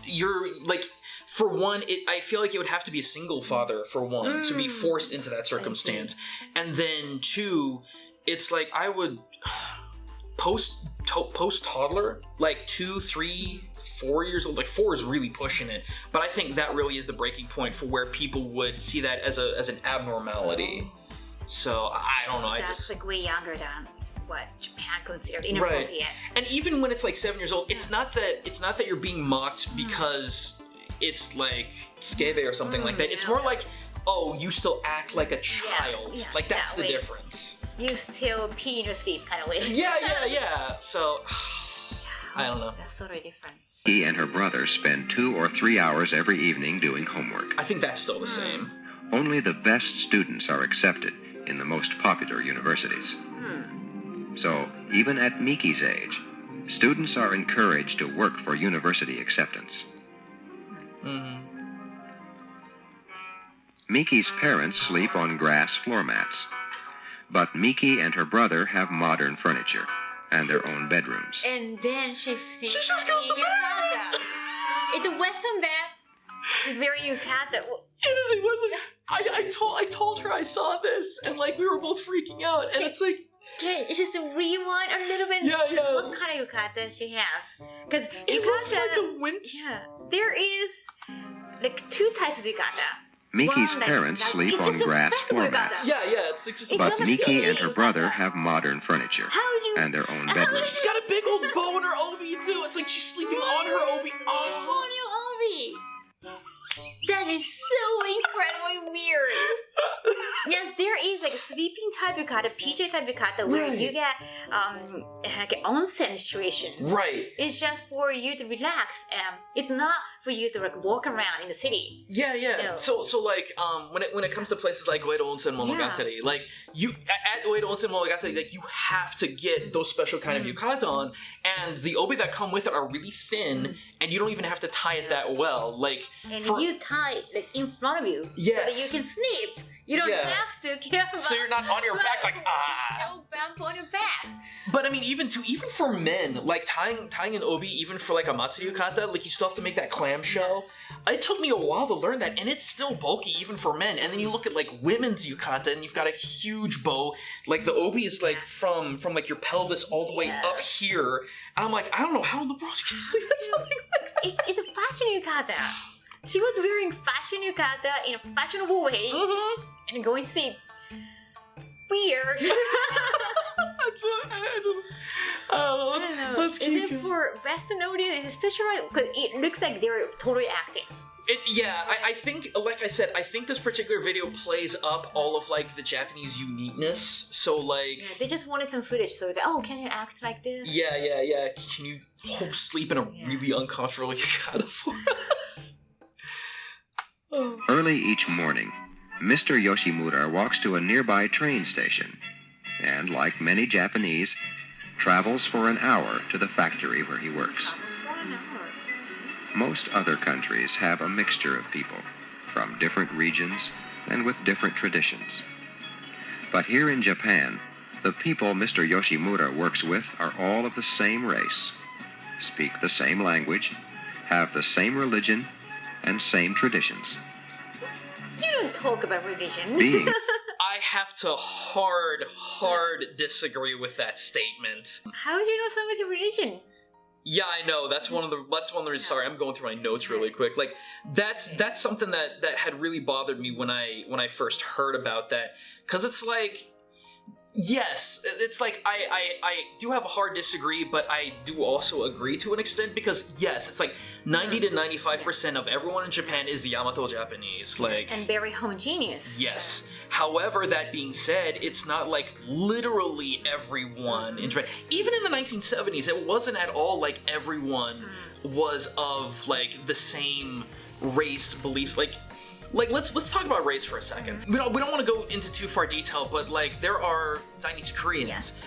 you're like, for one, I feel like it would have to be a single father for one to be forced into that circumstance, and then two, it's like I would post toddler, like 2, 3, 4 years old. Like 4 is really pushing it, but I think that really is the breaking point for where people would see that as an abnormality. So I don't know. That's like way younger than what Japan considered inappropriate. Right. And even when it's like 7 years old, it's not that you're being mocked because it's like skebe or something like that. It's more like, oh, you still act like a child. Yeah, like that's that the way. difference. You still pee in your sleep kind of way. Yeah. So I don't know. That's totally different. He and her brother spend 2 or 3 hours every evening doing homework. I think that's still the same. Only the best students are accepted in the most popular universities. So, even at Miki's age, students are encouraged to work for university acceptance. Miki's parents sleep on grass floor mats, but Miki and her brother have modern furniture and their own bedrooms. And then she just goes to bed. It's a Western bed. It's very yukata. It wasn't. I told her I saw this, and like we were both freaking out, and it's like. Okay, it's just a rewind a little bit. Yeah. What kind of yukata she has? Because It yukata, looks like a winter. yeah, there is like 2 types of yukata. Miki's One, like- parents like, sleep it's on just a grass festival floor mats, yukata. Yeah, it's like just. It's but not a Miki PG and her brother yukata. have modern furniture How would you? and their own How bedrooms. She's got a big old bow in her obi too. It's like she's sleeping on her obi. Oh. On your obi. That is so incredibly weird. Yes, there is like a sleeping type yukata, PJ type yukata, where Right. you get like an onsen situation. Right. It's just for you to relax. It's not for you to like walk around in the city. Yeah. No. So like when it comes to places like Uedo Onsen Monogatari, like you at Uedo Onsen Monogatari, like you have to get those special kind of yukata on, and the obi that come with it are really thin, and you don't even have to tie it that well. Like And for- you tie like in front of you so Yes. that you can sleep. You don't Yeah. have to care about so you're not on your back like no bump on your back. But I mean, even for men, like tying an obi, even for like a matsuri yukata, like you still have to make that clamshell. It took me a while to learn that, and it's still bulky even for men. And then you look at like women's yukata, and you've got a huge bow. Like the obi is like from like your pelvis all the way Yeah. up here. And I'm like, I don't know how in the world you can sleep in something like that. It's a fashion yukata. She was wearing fashion yukata in a fashionable way and going to sleep. Weird. I don't know. Let's keep Is it going. for Western audience? Is it special? Because it looks like they're totally acting. I think, like I said, I think this particular video plays up all of like the Japanese uniqueness. So like, Yeah, they just wanted some footage so that, oh, can you act like this? yeah. Can you sleep in a really uncomfortable yukata for us? Early each morning, Mr. Yoshimura walks to a nearby train station and, like many Japanese, travels for an hour to the factory where he works. Almost 1 hour. Most other countries have a mixture of people from different regions and with different traditions. But here in Japan, the people Mr. Yoshimura works with are all of the same race, speak the same language, have the same religion, and same traditions. You don't talk about religion. Being I have to hard disagree with that statement. How would you know so much religion? Yeah, I know. That's one of the reasons. Sorry, I'm going through my notes really quick. Like that's something that had really bothered me when I first heard about that, because it's like, yes, it's like I do have a hard disagree, but I do also agree to an extent, because yes, it's like 90 to 95% of everyone in Japan is the Yamato Japanese, like. And very homogeneous. Yes. However, that being said, it's not like literally everyone in Japan. Even in the 1970s, it wasn't at all like everyone was of like the same race beliefs. Like let's talk about race for a second. We don't want to go into too far detail, but like there are Chinese Koreans,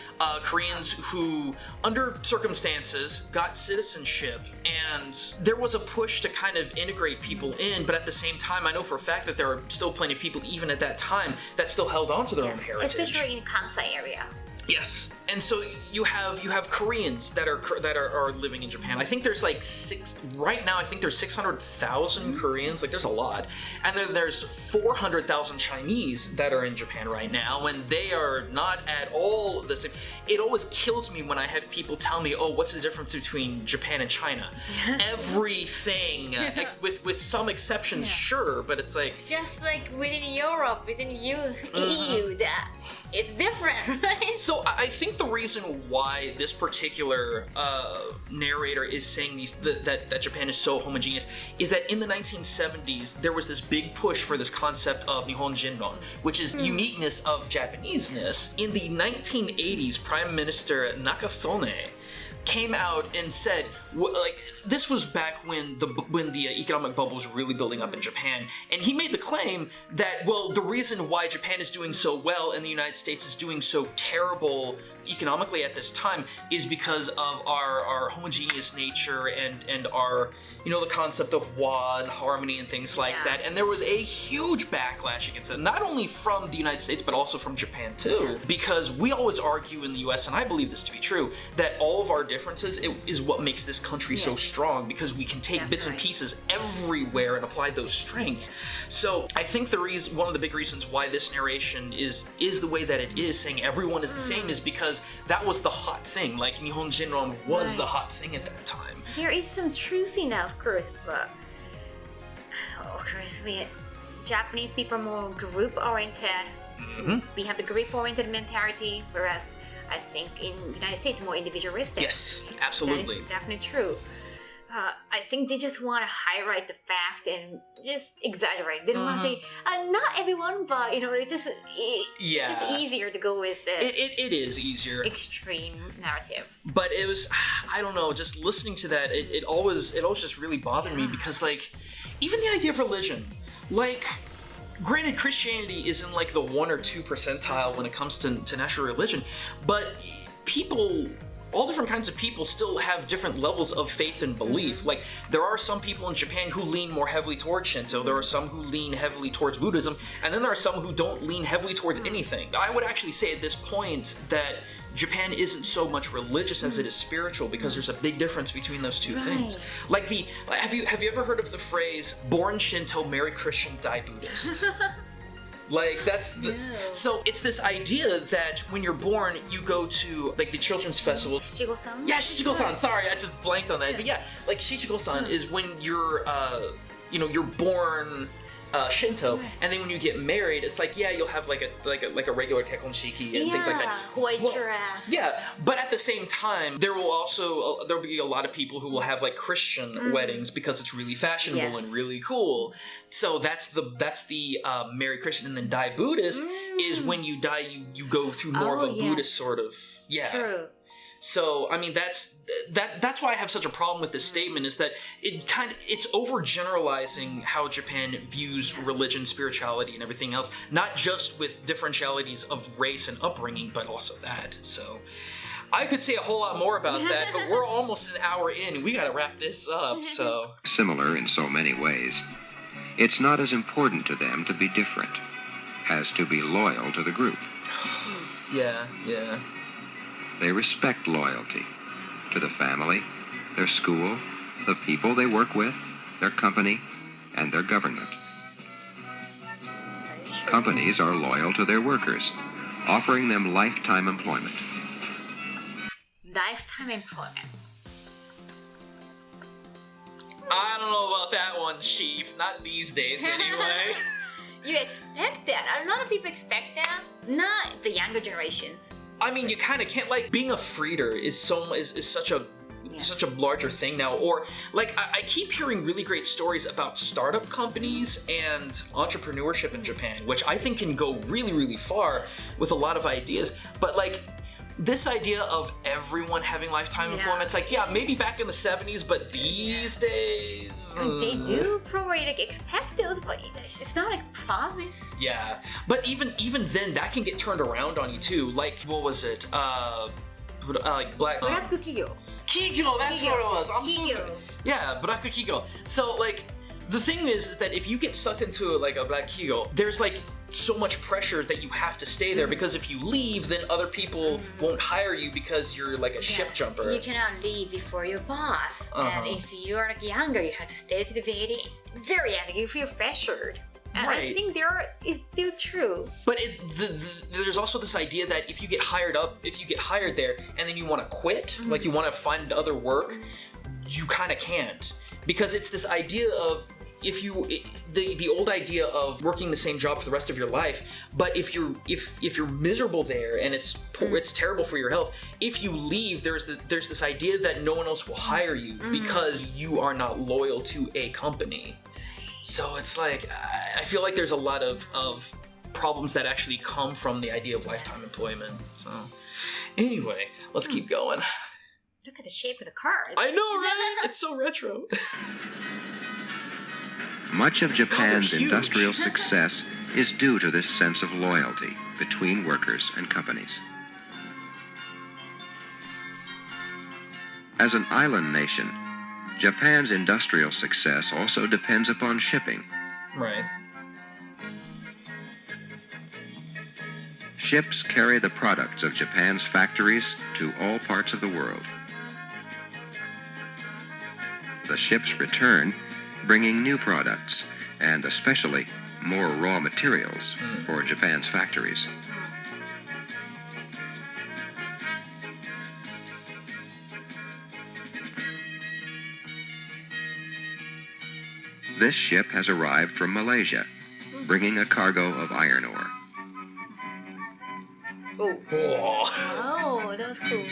Koreans who, under circumstances, got citizenship, and there was a push to kind of integrate people in. But at the same time, I know for a fact that there are still plenty of people, even at that time, that still held on to their own heritage. Especially in Kansai area. Yes, and so you have Koreans that are living in Japan. I think there's like right now. I think there's 600,000 Koreans. Like there's a lot, and then there's 400,000 Chinese that are in Japan right now, and they are not at all the same. It always kills me when I have people tell me, "Oh, what's the difference between Japan and China?" Everything, like, with some exceptions, sure, but it's like just like within Europe, within EU, that it's different, right? So I think the reason why this particular narrator is saying that Japan is so homogeneous is that in the 1970s there was this big push for this concept of Nihon Jinron, which is uniqueness of Japaneseness. In the 1980s, Prime Minister Nakasone came out and said, like, this was back when the economic bubble was really building up in Japan, and he made the claim that, well, the reason why Japan is doing so well and the United States is doing so terrible economically at this time is because of our homogeneous nature and our, you know, the concept of wa and harmony and things like that. And there was a huge backlash against it, not only from the United States but also from Japan too, because we always argue in the US, and I believe this to be true, that all of our differences is what makes this country so strong, because we can take bits and pieces everywhere and apply those strengths. So I think one of the big reasons why this narration is the way that it is, saying everyone is the same, is because that was the hot thing. Like Nihon Jinron was the hot thing at that time. There is some truth in that, of course, but of course Japanese people are more group-oriented. We have the group-oriented mentality, whereas I think in the United States more individualistic. Yes, absolutely. That is definitely true. I think they just want to highlight the fact and just exaggerate. They don't want to say, not everyone, but, you know, it's just easier to go with the it is easier extreme narrative. But it was, I don't know, just listening to that, it always just really bothered me, because, like, even the idea of religion, like, granted, Christianity is in like the 1 or 2 percentile when it comes to national religion, but all different kinds of people still have different levels of faith and belief. Like, there are some people in Japan who lean more heavily towards Shinto, there are some who lean heavily towards Buddhism, and then there are some who don't lean heavily towards anything. I would actually say at this point that Japan isn't so much religious as it is spiritual, because there's a big difference between those two things. Like have you ever heard of the phrase, born Shinto, marry Christian, die Buddhist? Like, that's the... So, it's this idea that when you're born, you go to, like, the children's festival. Shichigo-san? Yeah, Shichigo-san. Sorry, I just blanked on that. But yeah, like, Shichigo-san is when you're, you're born Shinto, and then when you get married, it's like, yeah, you'll have like a regular kekonshiki and things like that. White dress. Yeah, but at the same time, there'll be a lot of people who will have like Christian weddings because it's really fashionable and really cool. So that's the marry Christian and then die Buddhist is when you die, you go through more of a Buddhist sort of True. So, I mean, that's why I have such a problem with this statement, is that it's overgeneralizing how Japan views religion, spirituality, and everything else, not just with differentialities of race and upbringing, but also that. So, I could say a whole lot more about that, but we're almost an hour in, and we gotta wrap this up, so... Similar in so many ways, it's not as important to them to be different as to be loyal to the group. Yeah. They respect loyalty to the family, their school, the people they work with, their company, and their government. Companies are loyal to their workers, offering them lifetime employment. Lifetime employment. I don't know about that one, Chief. Not these days, anyway. You expect that. A lot of people expect that. Not the younger generations. I mean, you kind of can't, like, being a freeder is such a larger thing now. Or, like, I keep hearing really great stories about startup companies and entrepreneurship in Japan, which I think can go really, really far with a lot of ideas. But, like, this idea of everyone having lifetime employment, it's like, yeah, maybe back in the 70s, but these days... They do probably, like, expect those, but it's not a promise. Yeah, but even then, that can get turned around on you, too. Like, what was it? Like, Black Kigyo. Kigyo, that's what it was. I'm so sorry. Yeah, Black Kigyo. So, like, the thing is that if you get sucked into, like, a Black Kigyo, there's, like, so much pressure that you have to stay there, because if you leave, then other people won't hire you because you're like a ship jumper. You cannot leave before your boss. And if you're like younger, you have to stay to the very, very end. You feel pressured. And I think there is still true. But there's also this idea that if you get hired there, and then you want to quit, like you want to find other work, you kind of can't, because it's this idea of the old idea of working the same job for the rest of your life. But if you're miserable there and it's terrible for your health, if you leave, there's this idea that no one else will hire you because you are not loyal to a company. So it's like, I feel like there's a lot of problems that actually come from the idea of lifetime employment. So anyway, let's keep going. Look at the shape of the cars. I know, right? It's so retro. Much of Japan's industrial success is due to this sense of loyalty between workers and companies. As an island nation, Japan's industrial success also depends upon shipping. Right. Ships carry the products of Japan's factories to all parts of the world. The ships return, bringing new products, and especially more raw materials for Japan's factories. This ship has arrived from Malaysia, bringing a cargo of iron ore. Oh, that was cool.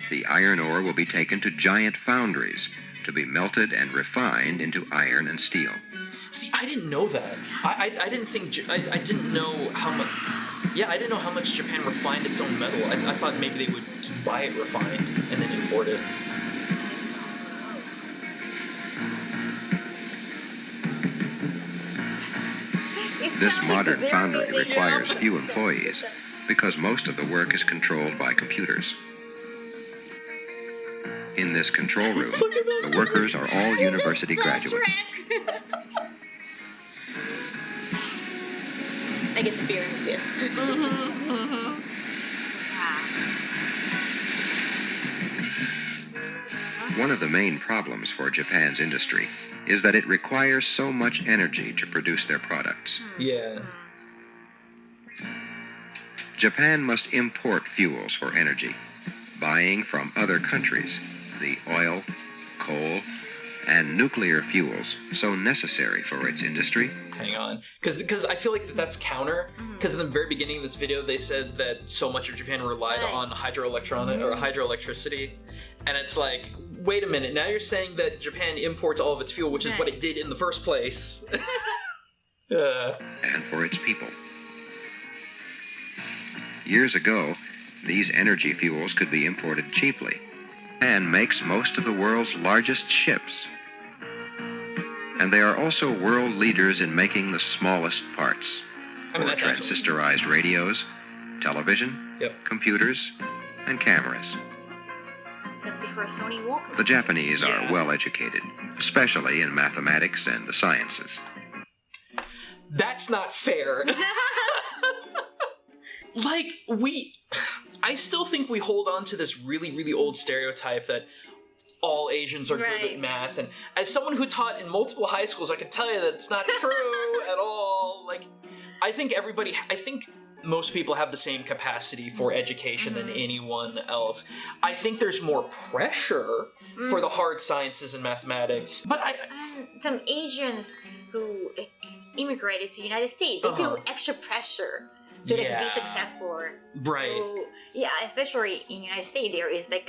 The iron ore will be taken to giant foundries to be melted and refined into iron and steel. See, I didn't know that. I didn't think... I didn't know how much... Yeah, I didn't know how much Japan refined its own metal. I thought maybe they would buy it refined and then import it. This modern foundry requires few employees because most of the work is controlled by computers. In this control room, the workers are all university graduates. I get the feeling of this. One of the main problems for Japan's industry is that it requires so much energy to produce their products. Yeah. Japan must import fuels for energy, buying from other countries the oil, coal, and nuclear fuels so necessary for its industry. Hang on, because I feel like that's counter. Because in the very beginning of this video, they said that so much of Japan relied on hydroelectricity, and it's like, wait a minute, now you're saying that Japan imports all of its fuel, which is what it did in the first place. And for its people. Years ago, these energy fuels could be imported cheaply, and makes most of the world's largest ships. And they are also world leaders in making the smallest parts. For transistorized radios, television, computers, and cameras. That's before Sony Walkman. The Japanese are well educated, especially in mathematics and the sciences. That's not fair. I still think we hold on to this really, really old stereotype that all Asians are good at math, and as someone who taught in multiple high schools, I can tell you that it's not true at all. Like, I think most people have the same capacity for education than anyone else. I think there's more pressure for the hard sciences and mathematics. But some Asians who immigrated to the United States, they feel extra pressure to be successful. Right. So, especially in the United States, there is the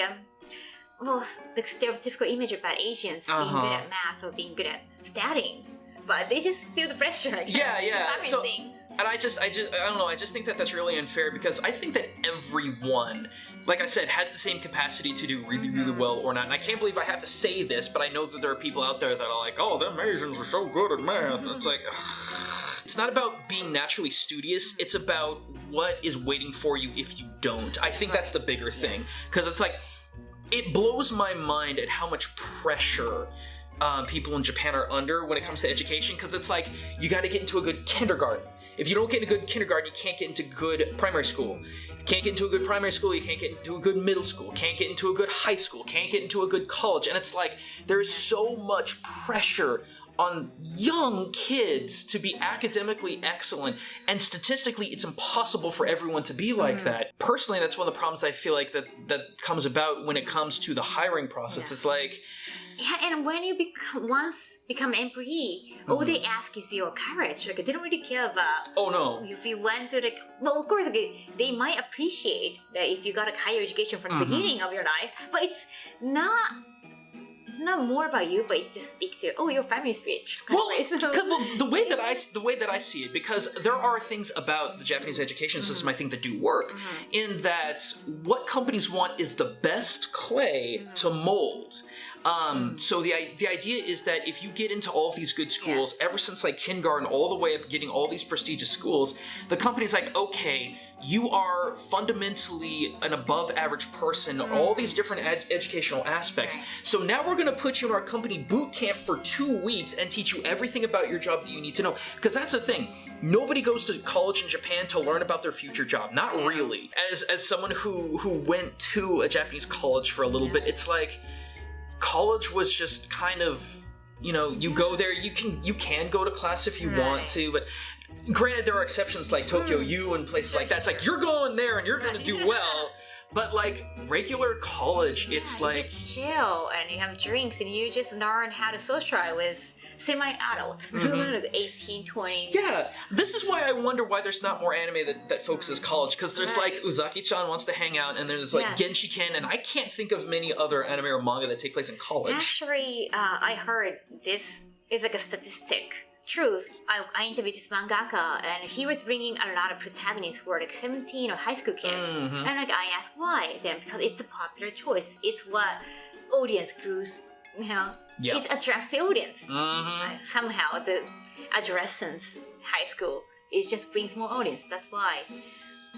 stereotypical image about Asians being good at math or being good at studying. But they just feel the pressure. So, and I don't know, I just think that that's really unfair, because I think that everyone, like I said, has the same capacity to do really, really well or not. And I can't believe I have to say this, but I know that there are people out there that are like, oh, them Asians are so good at math. And it's like, it's not about being naturally studious, it's about what is waiting for you if you don't. I think that's the bigger thing. Because it's like, it blows my mind at how much pressure people in Japan are under when it comes to education, because it's like, you got to get into a good kindergarten. If you don't get into a good kindergarten, you can't get into good primary school. You can't get into a good primary school, you can't get into a good middle school, can't get into a good high school, can't get into a good college. And it's like, there's so much pressure on young kids to be academically excellent, and statistically it's impossible for everyone to be like that. Personally, that's one of the problems I feel like that comes about when it comes to the hiring process. It's like, yeah, and when you once become an employee, all they ask is your courage. Like, they don't really care about. Oh no. If you went to well, of course, they might appreciate that if you got a higher education from the beginning of your life, but it's not more about you, but it just speaks to, your family's rich. Well, the way that I see it, because there are things about the Japanese education system I think that do work, in that what companies want is the best clay to mold. So the idea is that if you get into all of these good schools, ever since like kindergarten all the way up, getting all these prestigious schools, the company's like, okay, you are fundamentally an above average person in all these different educational aspects. So now we're going to put you in our company boot camp for 2 weeks and teach you everything about your job that you need to know. Because that's the thing. Nobody goes to college in Japan to learn about their future job. Not really. As someone who went to a Japanese college for a little bit, it's like, college was just kind of, you go there, you can go to class if you want to, but granted there are exceptions like Tokyo U and places like that. It's like, you're going there and you're going to do well. But like regular college, it's like, you just chill and you have drinks and you just learn how to socialize with semi-adults, 18, 20. Yeah, this is why I wonder why there's not more anime that focuses college, because there's like Uzaki-chan wants to hang out, and there's like Genshiken, and I can't think of many other anime or manga that take place in college. Actually, I heard this is like a statistic. Truth, I interviewed this mangaka, and he was bringing a lot of protagonists who are like 17 or high school kids. And like I asked why, then because it's the popular choice. It's what audience goes, it attracts the audience. Somehow the adolescence high school, it just brings more audience. That's why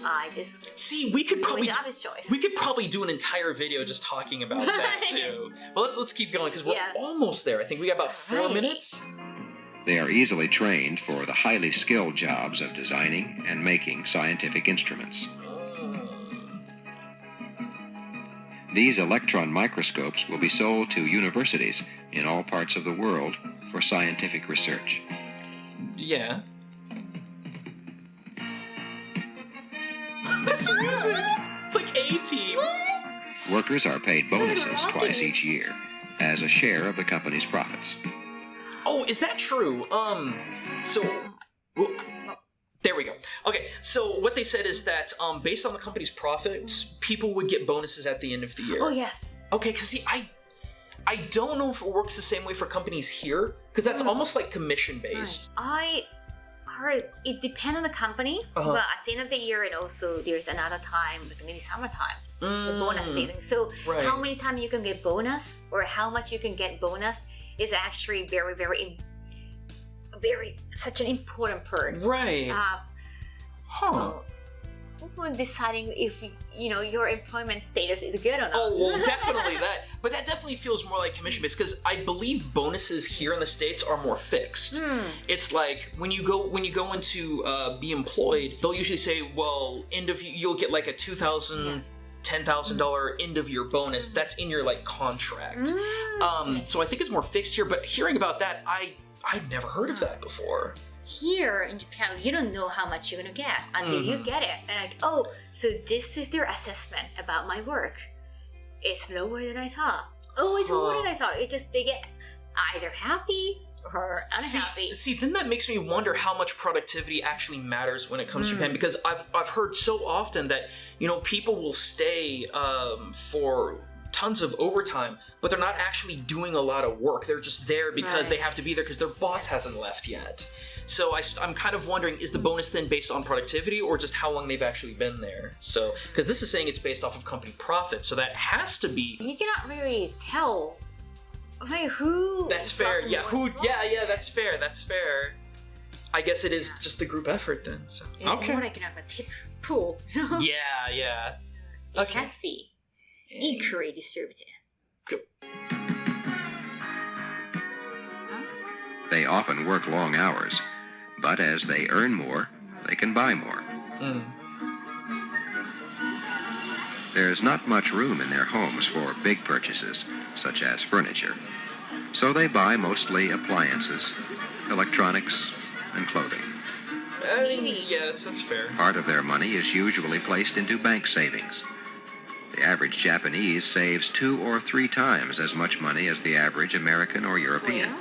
I just we could probably do an entire video just talking about that too. Well, let's keep going, because we're almost there. I think we got about 4 minutes. They are easily trained for the highly skilled jobs of designing and making scientific instruments. These electron microscopes will be sold to universities in all parts of the world for scientific research. Yeah. This music! It's like A-Team. Workers are paid bonuses twice each year as a share of the company's profits. Oh, is that true? There we go. Okay, so what they said is that based on the company's profits, people would get bonuses at the end of the year. Oh, yes. Okay, because see, I don't know if it works the same way for companies here, because that's almost like commission-based. I heard it depends on the company, but at the end of the year, and also there's another time, like maybe summertime, the bonus season. So how many times you can get bonus, or how much you can get bonus, is actually very, very, very such an important part. Right. When deciding if your employment status is good or not. Oh well, definitely that. But that definitely feels more like commission based, because I believe bonuses here in the States are more fixed. It's like when you go into be employed, they'll usually say, well, you'll get like a $2,000. $10,000 end of year bonus. That's in your like contract. So I think it's more fixed here. But hearing about that, I'd never heard of that before. Here in Japan, you don't know how much you're gonna get until you get it. And like, so this is their assessment about my work. It's lower than I thought. Oh, it's lower than I thought. It's just they get either happy or unhappy. See, then that makes me wonder how much productivity actually matters when it comes to Japan, because I've heard so often that people will stay for tons of overtime, but they're not actually doing a lot of work. They're just there because they have to be there because their boss hasn't left yet. So I'm kind of wondering, is the bonus then based on productivity or just how long they've actually been there? So, because this is saying it's based off of company profit, so that has to be. You cannot really tell. Like who? That's fair. Yeah. Who? Yeah. That's fair. That's fair. I guess it is just the group effort then. So it's more like a tip pool. Yeah. It has to be equally distributed. Cool. They often work long hours, but as they earn more, they can buy more. There's not much room in their homes for big purchases, such as furniture. So they buy mostly appliances, electronics, and clothing. I mean, yeah, that's fair. Part of their money is usually placed into bank savings. The average Japanese saves 2 or 3 times as much money as the average American or European. Well,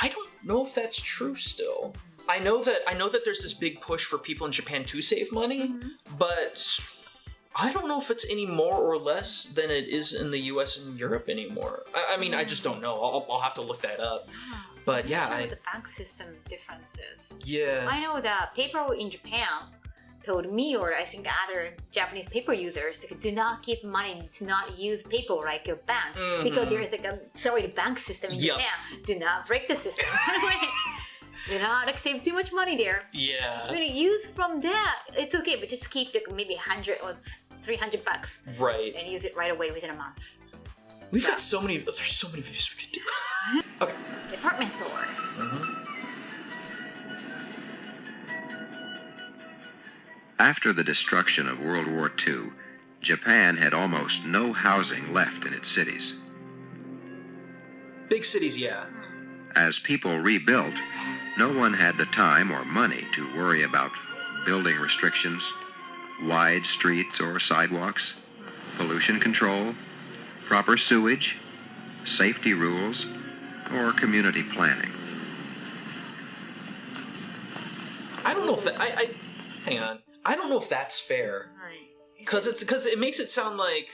I don't know if that's true still. I know that there's this big push for people in Japan to save money, but I don't know if it's any more or less than it is in the US and Europe anymore. I mean, I just don't know. I'll have to look that up. But yeah, I know the bank system differences. yeah. I know that people in Japan told me, or I think other Japanese paper users, they do not keep money, to not use paper like a bank, because there's like a bank system in Japan. Do not break the system. Do not like save too much money there. Yeah. When you use from that, it's okay, but just keep like maybe 100 or 300 bucks Right. and use it right away within a month. We've had so many. There's so many videos we could do. Okay. Department store. After the destruction of World War II, Japan had almost no housing left in its cities. Big cities, yeah. As people rebuilt, no one had the time or money to worry about building restrictions, wide streets or sidewalks, pollution control, proper sewage, safety rules, or community planning. I don't know if that. Hang on. I don't know if that's fair. Right. Because it makes it sound like,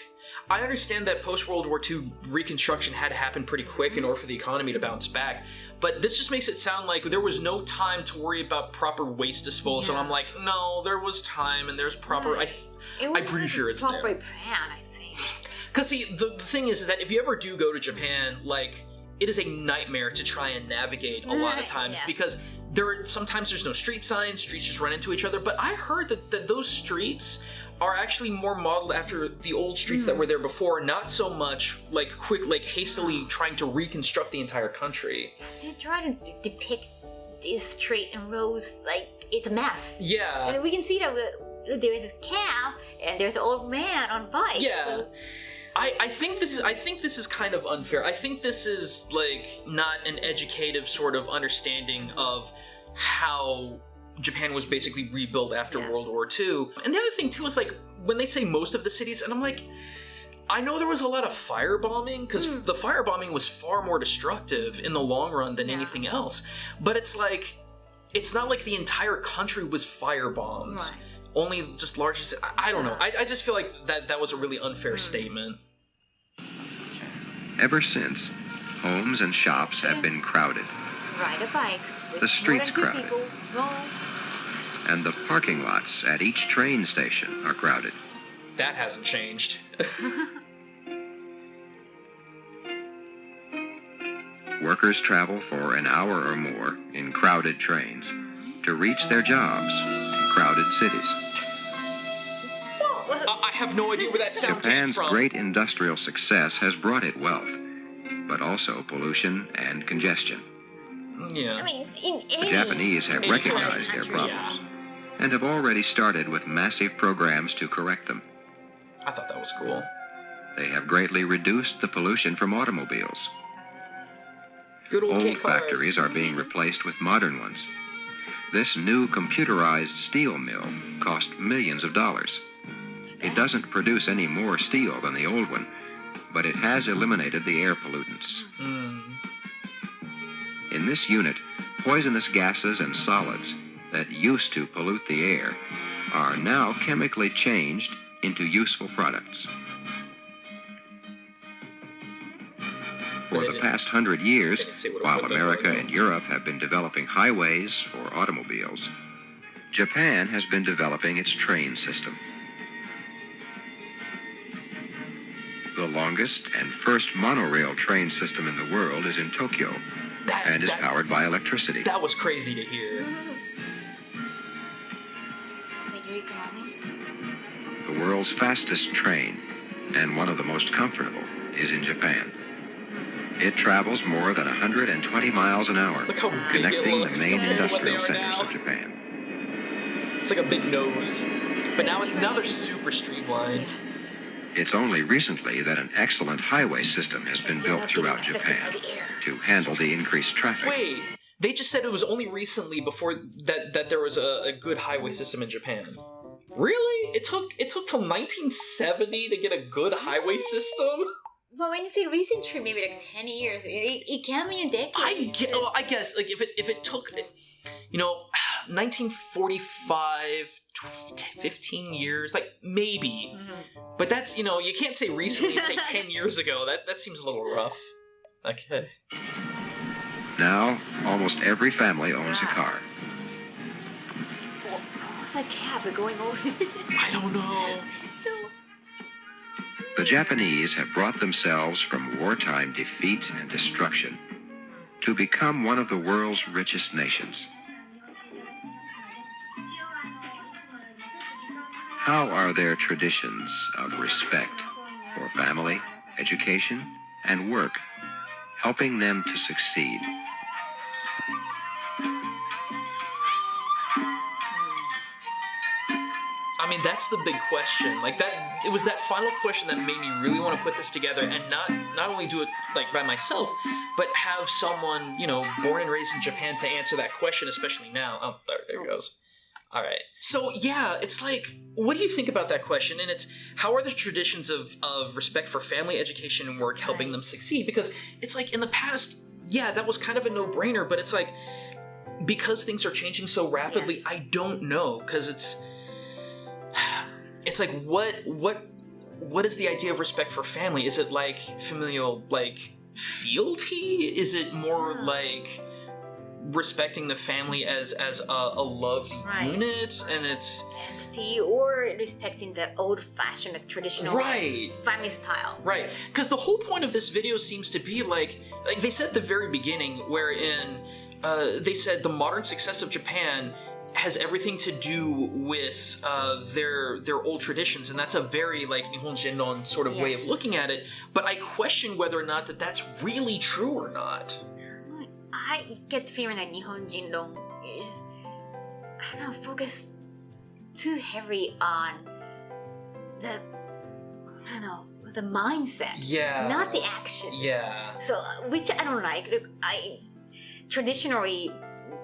I understand that post-World War II reconstruction had to happen pretty quick in order for the economy to bounce back, but this just makes it sound like there was no time to worry about proper waste disposal. Yeah. And I'm like, no, there was time and there's proper. I'm pretty sure it's proper there. plan, I think. Because see, the thing is that if you ever do go to Japan, like, it is a nightmare to try and navigate a lot of times because sometimes there's no street signs, streets just run into each other. But I heard that those streets are actually more modeled after the old streets that were there before, not so much like hastily trying to reconstruct the entire country. They try to depict this street and roads like it's a mess. Yeah. And we can see that there is this cab and there's an old man on a bike. Yeah. So, I think this is kind of unfair. I think this is like not an educative sort of understanding of how Japan was basically rebuilt after World War II. And the other thing too is like when they say most of the cities, and I'm like, I know there was a lot of firebombing because the firebombing was far more destructive in the long run than anything else. But it's like, it's not like the entire country was firebombed. Right. Only just large. I don't know. I just feel like that was a really unfair statement. Ever since, homes and shops have been crowded, ride a bike with The streets more than 2 crowded. people. No. and the parking lots at each train station are crowded. That hasn't changed. Workers travel for an hour or more in crowded trains to reach their jobs in crowded cities. I have no idea where that sound came Japan's from. great industrial success has brought it wealth, but also pollution and congestion. Yeah. I mean, in The any Japanese have Any recognized their country, problems and have already started with massive programs to correct them. I thought that was cool. They have greatly reduced the pollution from automobiles. Good old Old K cars. factories are being replaced with modern ones. This new computerized steel mill cost millions of dollars. It doesn't produce any more steel than the old one, but it has eliminated the air pollutants. In this unit, poisonous gases and solids that used to pollute the air are now chemically changed into useful products. For the past 100 years, They didn't say what while the America logo. and Europe have been developing highways for automobiles, Japan has been developing its train system. The longest and first monorail train system in the world is in Tokyo and is powered by electricity. That was crazy to hear. The world's fastest train, and one of the most comfortable, is in Japan. It travels more than 120 miles an hour, Look how big it connecting looks the main compared to what they industrial are centers now. of Japan. It's like a big nose. But now they're super streamlined. Yes. It's only recently that an excellent highway system has been They're built not getting throughout affected Japan by the air. to handle the increased traffic. Wait, they just said it was only recently before that there was a good highway system in Japan. Really? It took till 1970 to get a good highway system? But when you say recently, maybe like 10 years, it can be a decade. I guess like if it took, 1945, 15 years, like maybe. Mhm. But that's, you can't say recently, say 10 years ago. That seems a little rough. Okay. Now, almost every family owns a Wow. car. What's that cab going over there? I don't know. So, The Japanese have brought themselves from wartime defeat and destruction to become one of the world's richest nations. How are their traditions of respect for family, education, and work helping them to succeed? I mean, that's the big question. Like that, it was that final question that made me really want to put this together and not only do it like by myself, but have someone, born and raised in Japan to answer that question, especially now. Oh, there it goes. All right. So yeah, it's like, what do you think about that question? And it's, how are the traditions of respect for family, education, and work helping them succeed? Because it's like in the past, yeah, that was kind of a no-brainer, but it's like, because things are changing so rapidly, Yes. I don't know, because it's like, what is the idea of respect for family? Is it like familial, like, fealty? Is it more like respecting the family as a loved Right. unit? And it's entity or respecting the old-fashioned, like, traditional right. family style. Right, because the whole point of this video seems to be like they said at the very beginning, wherein they said the modern success of Japan has everything to do with their old traditions, and that's a very like Nihon Jinron sort of way of Yes. looking at it. But I question whether or not that's really true or not. I get the feeling that Nihon Jinron is, I don't know, focused too heavy on the, the mindset, Yeah. not the action. Yeah. So, which I don't like. Look, traditionally,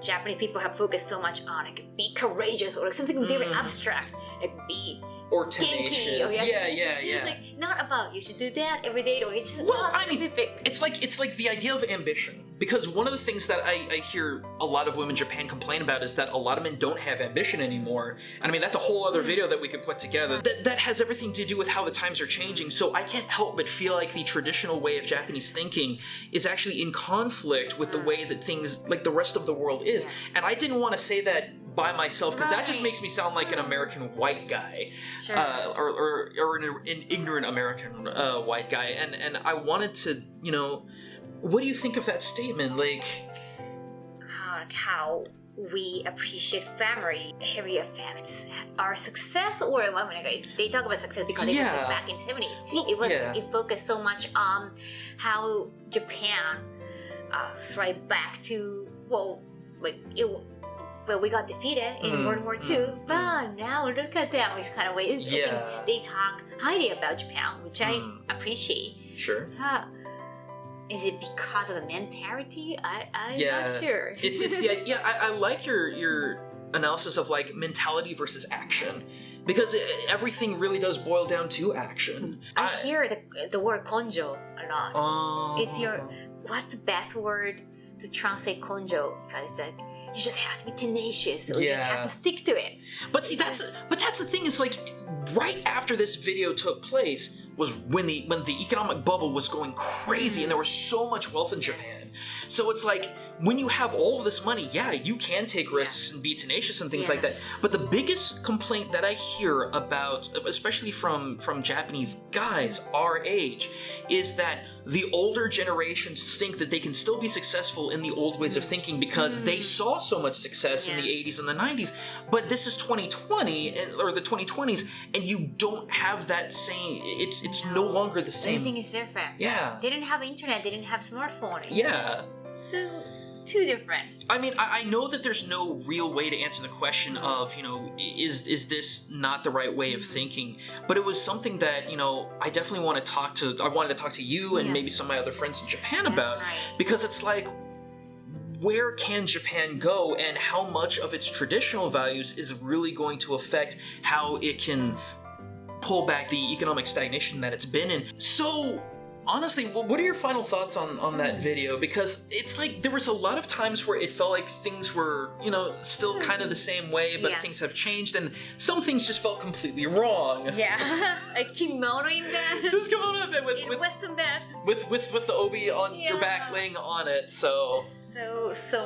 Japanese people have focused so much on like be courageous or like something very abstract, like be Or kinky tenacious. or Yeah. It's like not about you should do that every day or it's just Well, not I mean, specific. It's like the idea of ambition. Because one of the things that I hear a lot of women in Japan complain about is that a lot of men don't have ambition anymore. And I mean, that's a whole other video that we could put together. That has everything to do with how the times are changing. So I can't help but feel like the traditional way of Japanese thinking is actually in conflict with the way that things, like the rest of the world is. And I didn't want to say that by myself, because that just Right. makes me sound like an American white guy. Sure. Or an ignorant American white guy, and I wanted to, what do you think of that statement? Like, how we appreciate family heavily affects our success, or I mean, they talk about success because it was Yeah. like back in 70s. Well, It focused so much on how Japan thrived back to we got defeated in World War II, but now look at them. It's kind of way. I think they talk highly about Japan, which I appreciate. sure. Is it because of the mentality? I'm Yeah. not sure. It's the yeah. I like your analysis of like mentality versus action, because everything really does boil down to action. I hear the word konjo a lot. It's what's the best word to translate konjo? Because it's like you just have to be tenacious, or you just have to stick to it. But see, that's the thing, is like right after this video took place was when the economic bubble was going crazy and there was so much wealth in Japan. So it's like when you have all of this money, yeah, you can take risks and be tenacious and things like that. But the biggest complaint that I hear about, especially from Japanese guys our age, is that the older generations think that they can still be successful in the old ways of thinking because they saw so much success in the 80s and the 90s. But this is 2020 or the 2020s, and you don't have that same. It's no longer the same. Everything is different. Yeah. They didn't have internet. They didn't have smartphone. Yeah. So too different. I mean, I know that there's no real way to answer the question of, you know, is this not the right way of thinking? But it was something that, you know, I definitely wanted to talk to you and maybe some of my other friends in Japan about, because it's like, where can Japan go, and how much of its traditional values is really going to affect how it can pull back the economic stagnation that it's been in? So, honestly, what are your final thoughts on that video? Because it's like there was a lot of times where it felt like things were, you know, still kind of the same way, but things have changed, and some things just felt completely wrong. Yeah, like kimono in bed. Just kimono in bed with Western bed. With the obi on your back, laying on it. So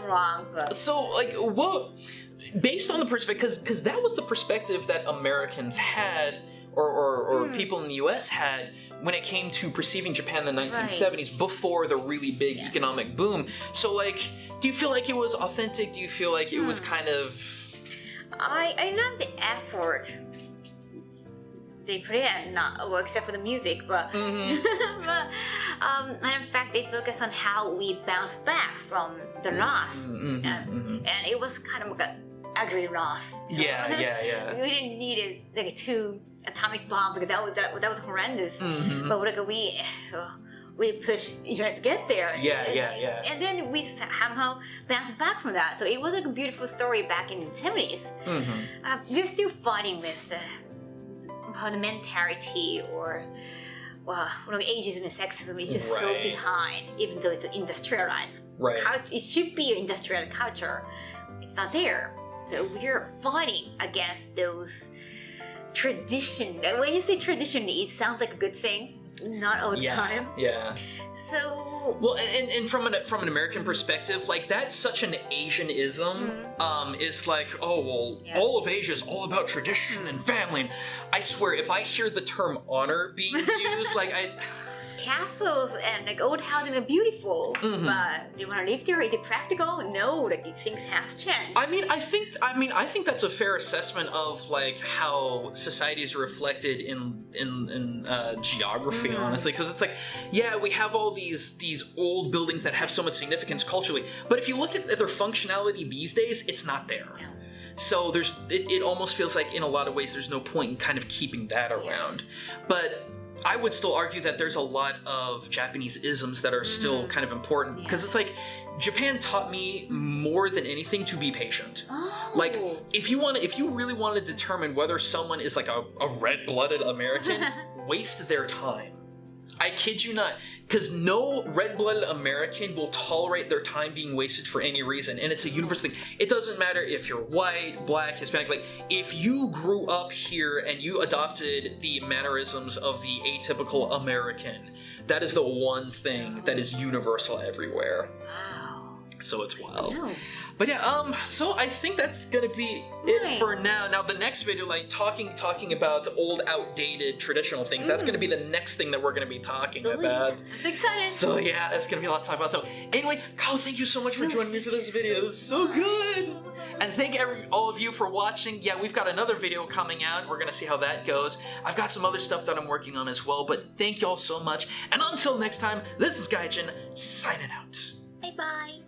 wrong. But. So like what? Based on the perspective, because that was the perspective that Americans had, or people in the U.S. had, when it came to perceiving Japan in the 1970s before the really big economic boom. So, like, do you feel like it was authentic? Do you feel like it was kind of... I love the effort they put in, well, except for the music, but... but and in fact, they focus on how we bounce back from the loss. And it was kind of like an ugly loss. Yeah. We didn't need it, like, 2 atomic bombs. Like, that was horrendous. But like we pushed, you know, to get there. Yeah. And then we somehow bounced back from that. So it was like a beautiful story back in the 70s. We're still fighting with the mentality or ageism and sexism is just so behind, even though it's industrialized. It should be an industrial culture. It's not there. So we're fighting against those tradition. When you say tradition, it sounds like a good thing. Not all the time. Yeah. So... Well, and from an American perspective, like, that's such an Asianism. It's like, oh, well, all of Asia is all about tradition and family. And I swear, if I hear the term honor being used, like, castles and like old houses are beautiful, but do you want to live there? Is it practical? No, like things have to change. I mean, I think that's a fair assessment of like how society is reflected in geography, honestly, because it's like, yeah, we have all these old buildings that have so much significance culturally, but if you look at their functionality these days, it's not there. So it almost feels like in a lot of ways there's no point in kind of keeping that around. But I would still argue that there's a lot of Japanese isms that are still kind of important, because it's like Japan taught me more than anything to be patient. Like, if you really want to determine whether someone is like a red-blooded American, waste their time. I kid you not, because no red-blooded American will tolerate their time being wasted for any reason, and it's a universal thing. It doesn't matter if you're white, black, Hispanic, like, if you grew up here and you adopted the mannerisms of the atypical American, that is the one thing that is universal everywhere. Wow. So it's wild. But yeah, so I think that's gonna be it for now. Now the next video, like talking about old, outdated, traditional things, that's gonna be the next thing that we're gonna be talking about. That's exciting. So yeah, that's gonna be a lot to talk about. So anyway, Kaho, thank you so much for joining me for this video. It was so good. And thank all of you for watching. Yeah, we've got another video coming out. We're gonna see how that goes. I've got some other stuff that I'm working on as well, but thank you all so much. And until next time, this is Gaijin, signing out. Bye-bye.